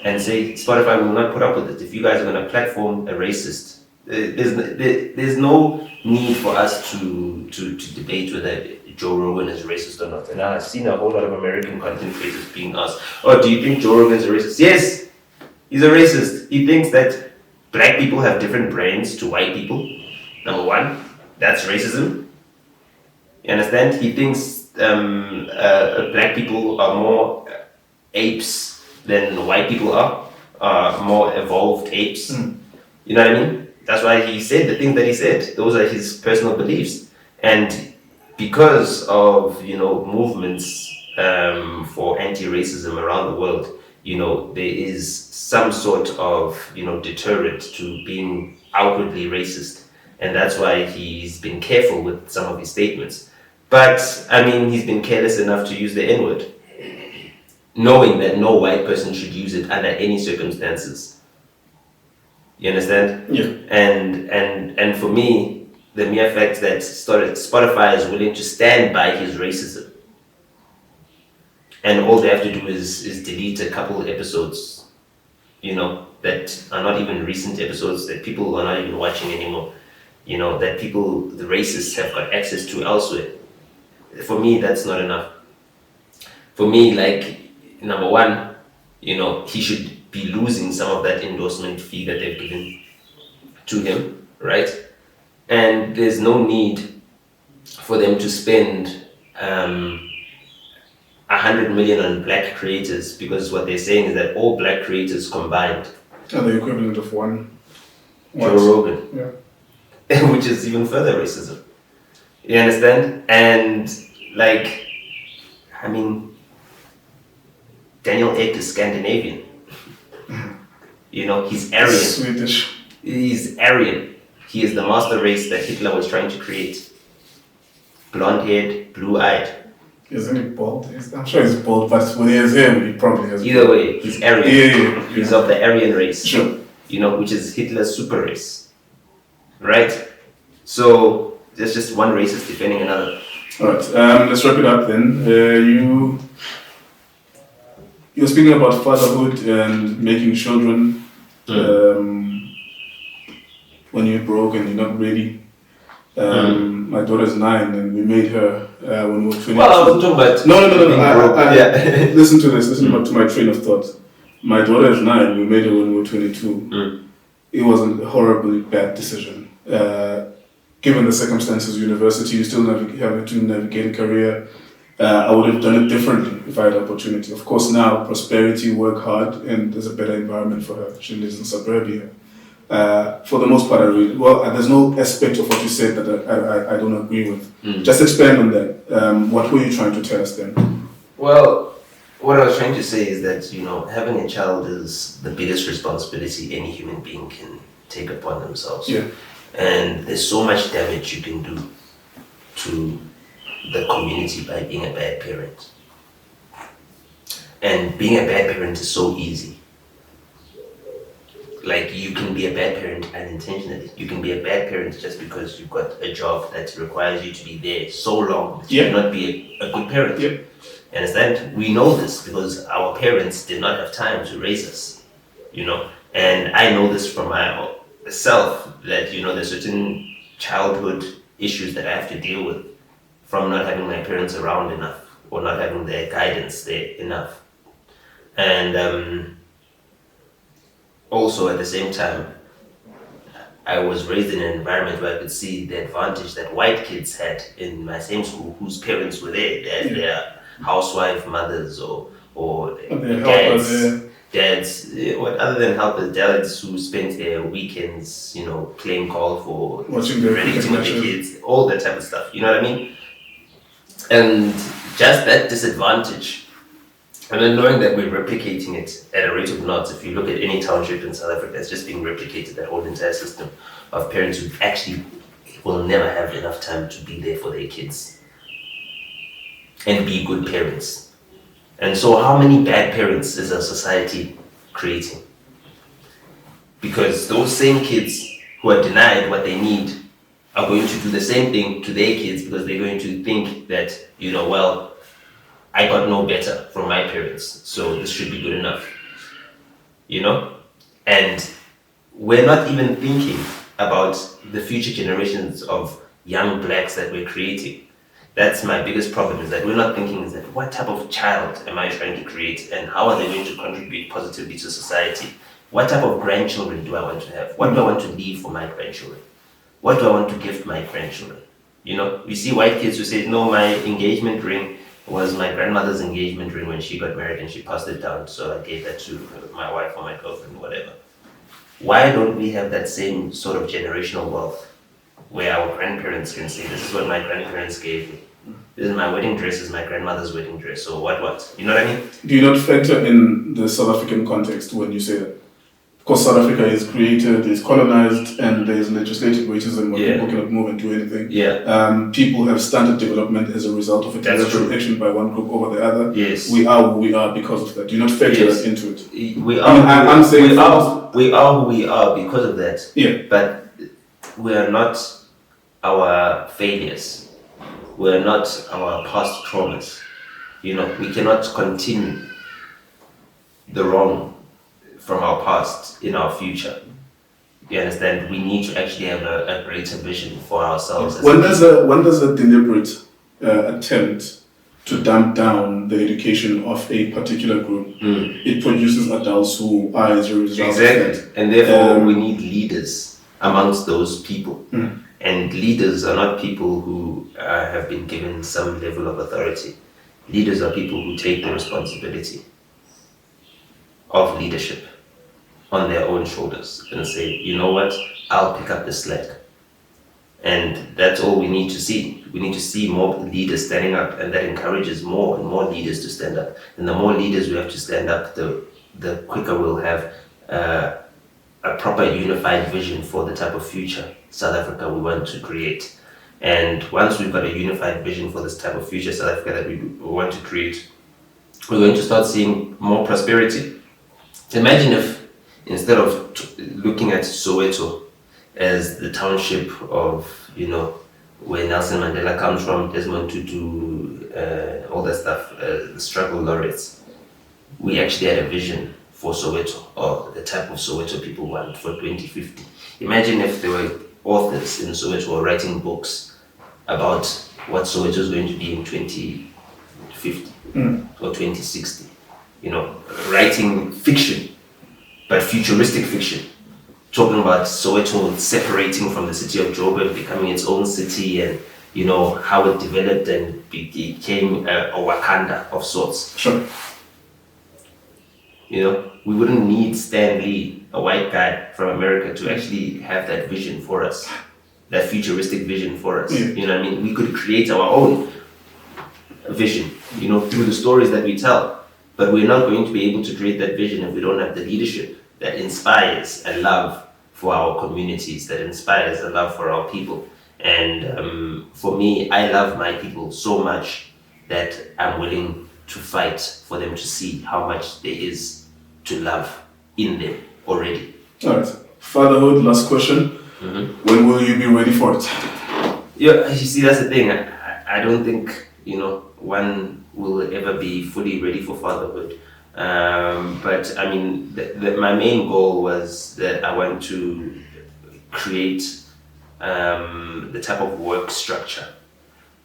And say, Spotify will not put up with it. If you guys are going to platform a racist, there's no need for us to debate whether Joe Rogan is racist or not. And I've seen a whole lot of American content creators being asked, oh, do you think Joe Rogan is a racist? Yes, he's a racist. He thinks that black people have different brains to white people. Number one, that's racism. You understand? He thinks black people are more apes than white people are more evolved apes. You know what I mean? That's why he said the things that he said. Those are his personal beliefs. And because of, you know, movements for anti-racism around the world, you know, there is some sort of, you know, deterrent to being outwardly racist. And that's why he's been careful with some of his statements. But, I mean, he's been careless enough to use the N-word, knowing that no white person should use it under any circumstances. You understand? Yeah. And for me, the mere fact that Spotify is willing to stand by his racism, and all they have to do is delete a couple episodes, you know, that are not even recent episodes, that people are not even watching anymore, you know, that people, the racists, have got access to elsewhere. For me, that's not enough. For me, like, number one, you know, he should be losing some of that endorsement fee that they've given to him, right? And there's no need for them to spend 100 million on black creators, because what they're saying is that all black creators combined are the equivalent of one. Joe Rogan. Yeah. Which is even further racism. You understand? And like, I mean, Daniel Ek is Scandinavian. You know, he's Aryan. Swedish. He's Aryan. He is the master race that Hitler was trying to create. Blonde-haired, blue-eyed. Isn't he bald? I'm sure he's bald, but when he has him, he probably has. Either way, he's Aryan. Yeah. He's of the Aryan race. Sure. You know, which is Hitler's super race. Right? So, there's just one racist defending another. Alright, let's wrap it up then. You're speaking about fatherhood and making children when you're broke and you're not ready. My daughter's 9 and we made her when we were 20. Well, I wasn't talking about... No. Listen to this, to my train of thought. My daughter is 9, we made her when we were 22. It was a horribly bad decision. Given the circumstances, university, you still having to navigate a career. I would have done it differently if I had the opportunity. Of course, now prosperity, work hard, and there's a better environment for her. She lives in suburbia. For the most part, there's no aspect of what you said that I don't agree with. Just expand on that. What were you trying to tell us then? Well, what I was trying to say is that, you know, having a child is the biggest responsibility any human being can take upon themselves. Yeah. And there's so much damage you can do to the community by being a bad parent. And being a bad parent is so easy. Like, you can be a bad parent unintentionally. You can be a bad parent just because you've got a job that requires you to be there so long that you cannot be a good parent. Yeah. You understand? We know this because our parents did not have time to raise us, you know. And I know this from myself, that, you know, there's certain childhood issues that I have to deal with from not having my parents around enough or not having their guidance there enough. And also at the same time, I was raised in an environment where I could see the advantage that white kids had in my same school, whose parents were there. They're housewife mothers or dads, what other than helpers, dads who spent their weekends, playing golf or Watching the relating with the kids, all that type of stuff. You know what I mean? And just that disadvantage, and then knowing that we're replicating it at a rate of knots. If you look at any township in South Africa, it's just being replicated, that whole entire system of parents who actually will never have enough time to be there for their kids and be good parents. And so how many bad parents is our society creating? Because those same kids who are denied what they need are going to do the same thing to their kids, because they're going to think that, well, I got no better from my parents, so this should be good enough. And we're not even thinking about the future generations of young blacks that we're creating. That's my biggest problem, is that we're not thinking is that what type of child am I trying to create, and how are they going to contribute positively to society? What type of grandchildren do I want to have? What do I want to leave for my grandchildren? What do I want to gift my grandchildren? We see white kids who say, no, my engagement ring was my grandmother's engagement ring when she got married and she passed it down, so I gave that to my wife or my girlfriend, whatever. Why don't we have that same sort of generational wealth where our grandparents can say, this is what my grandparents gave me. This is my wedding dress, is my grandmother's wedding dress, or what? You know what I mean? Do you not factor in the South African context when you say that? Because South Africa is created, is colonized, and there is legislative racism where people cannot move and do anything. People have stunted development as a result of a deliberate action by one group over the other. Yes. We are who we are because of that. Do you not factor that into it? We are who we are because of that. Yeah. But we are not our failures. We are not our past traumas. We cannot continue the wrong from our past in our future. You understand? We need to actually have a greater vision for ourselves. When does a deliberate attempt to dump down the education of a particular group, it produces adults who are as a result of that. And therefore we need leaders amongst those people. And leaders are not people who have been given some level of authority. Leaders are people who take the responsibility of leadership on their own shoulders and say, you know what, I'll pick up the slack. And that's all we need to see. We need to see more leaders standing up, and that encourages more and more leaders to stand up. And the more leaders we have to stand up, the quicker we'll have a proper unified vision for the type of future South Africa we want to create. And once we've got a unified vision for this type of future South Africa that we want to create, we're going to start seeing more prosperity. Imagine if, instead of looking at Soweto as the township of, where Nelson Mandela comes from, Desmond Tutu, all that stuff, the struggle laureates, we actually had a vision for Soweto, or the type of Soweto people want for 2050. Imagine if there were authors in Soweto writing books about what Soweto is going to be in 2050 or 2060. Writing fiction, but futuristic fiction, talking about Soweto separating from the city of Joburg, becoming its own city, and how it developed and became a Wakanda of sorts. Sure. We wouldn't need Stan Lee, a white guy from America, to actually have that vision for us, that futuristic vision for us. You know what I mean? We could create our own vision, through the stories that we tell. But we're not going to be able to create that vision if we don't have the leadership that inspires a love for our communities, that inspires a love for our people. And for me, I love my people so much that I'm willing to fight for them to see how much there is to love in them already. All right. Fatherhood, last question. When will you be ready for it? Yeah, you see, that's the thing. I don't think, one will ever be fully ready for fatherhood. But I mean, my main goal was that I want to create the type of work structure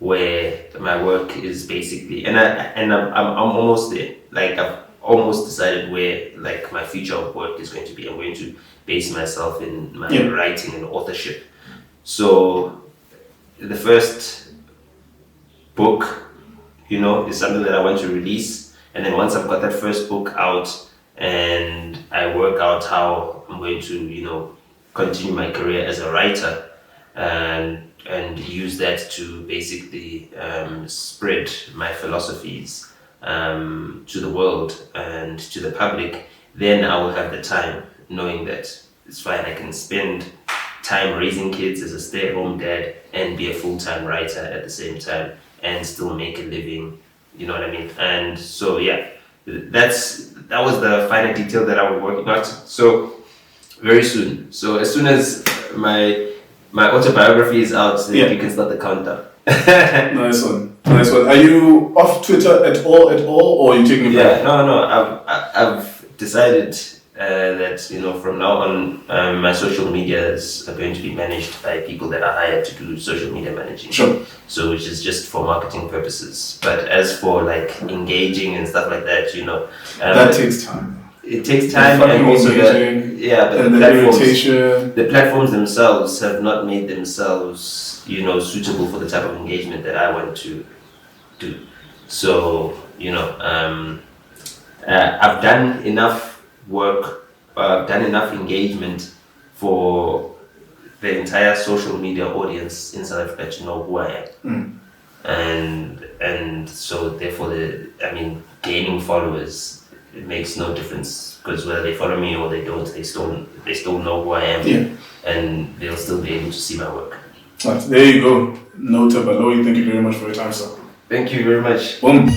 where my work is basically, and I'm almost there. Like, I've almost decided where like my future of work is going to be. I'm going to base myself in my writing and authorship. So the first book, is something that I want to release. And then once I've got that first book out and I work out how I'm going to, continue my career as a writer and use that to basically spread my philosophies to the world and to the public, then I will have the time, knowing that it's fine, I can spend time raising kids as a stay-at-home dad and be a full-time writer at the same time and still make a living, you know what I mean? And so that was the final detail that I was working on. So very soon. So as soon as my autobiography is out, then you can start the countdown. Nice one. Are you off Twitter at all, or are you taking it back? No. I've decided that from now on, my social medias are going to be managed by people that are hired to do social media managing. Sure. So which is just for marketing purposes. But as for like engaging and stuff like that, that takes time. It takes time, and also the platforms themselves have not made themselves, suitable for the type of engagement that I want to do. So, I've done enough work, I've done enough engagement for the entire social media audience in South Africa to know who I am. And so therefore gaining followers, it makes no difference, because whether they follow me or they don't, they still know who I am, and they'll still be able to see my work. Right, there you go. Nota Baloyi, thank you very much for your time, sir. Thank you very much. Boom.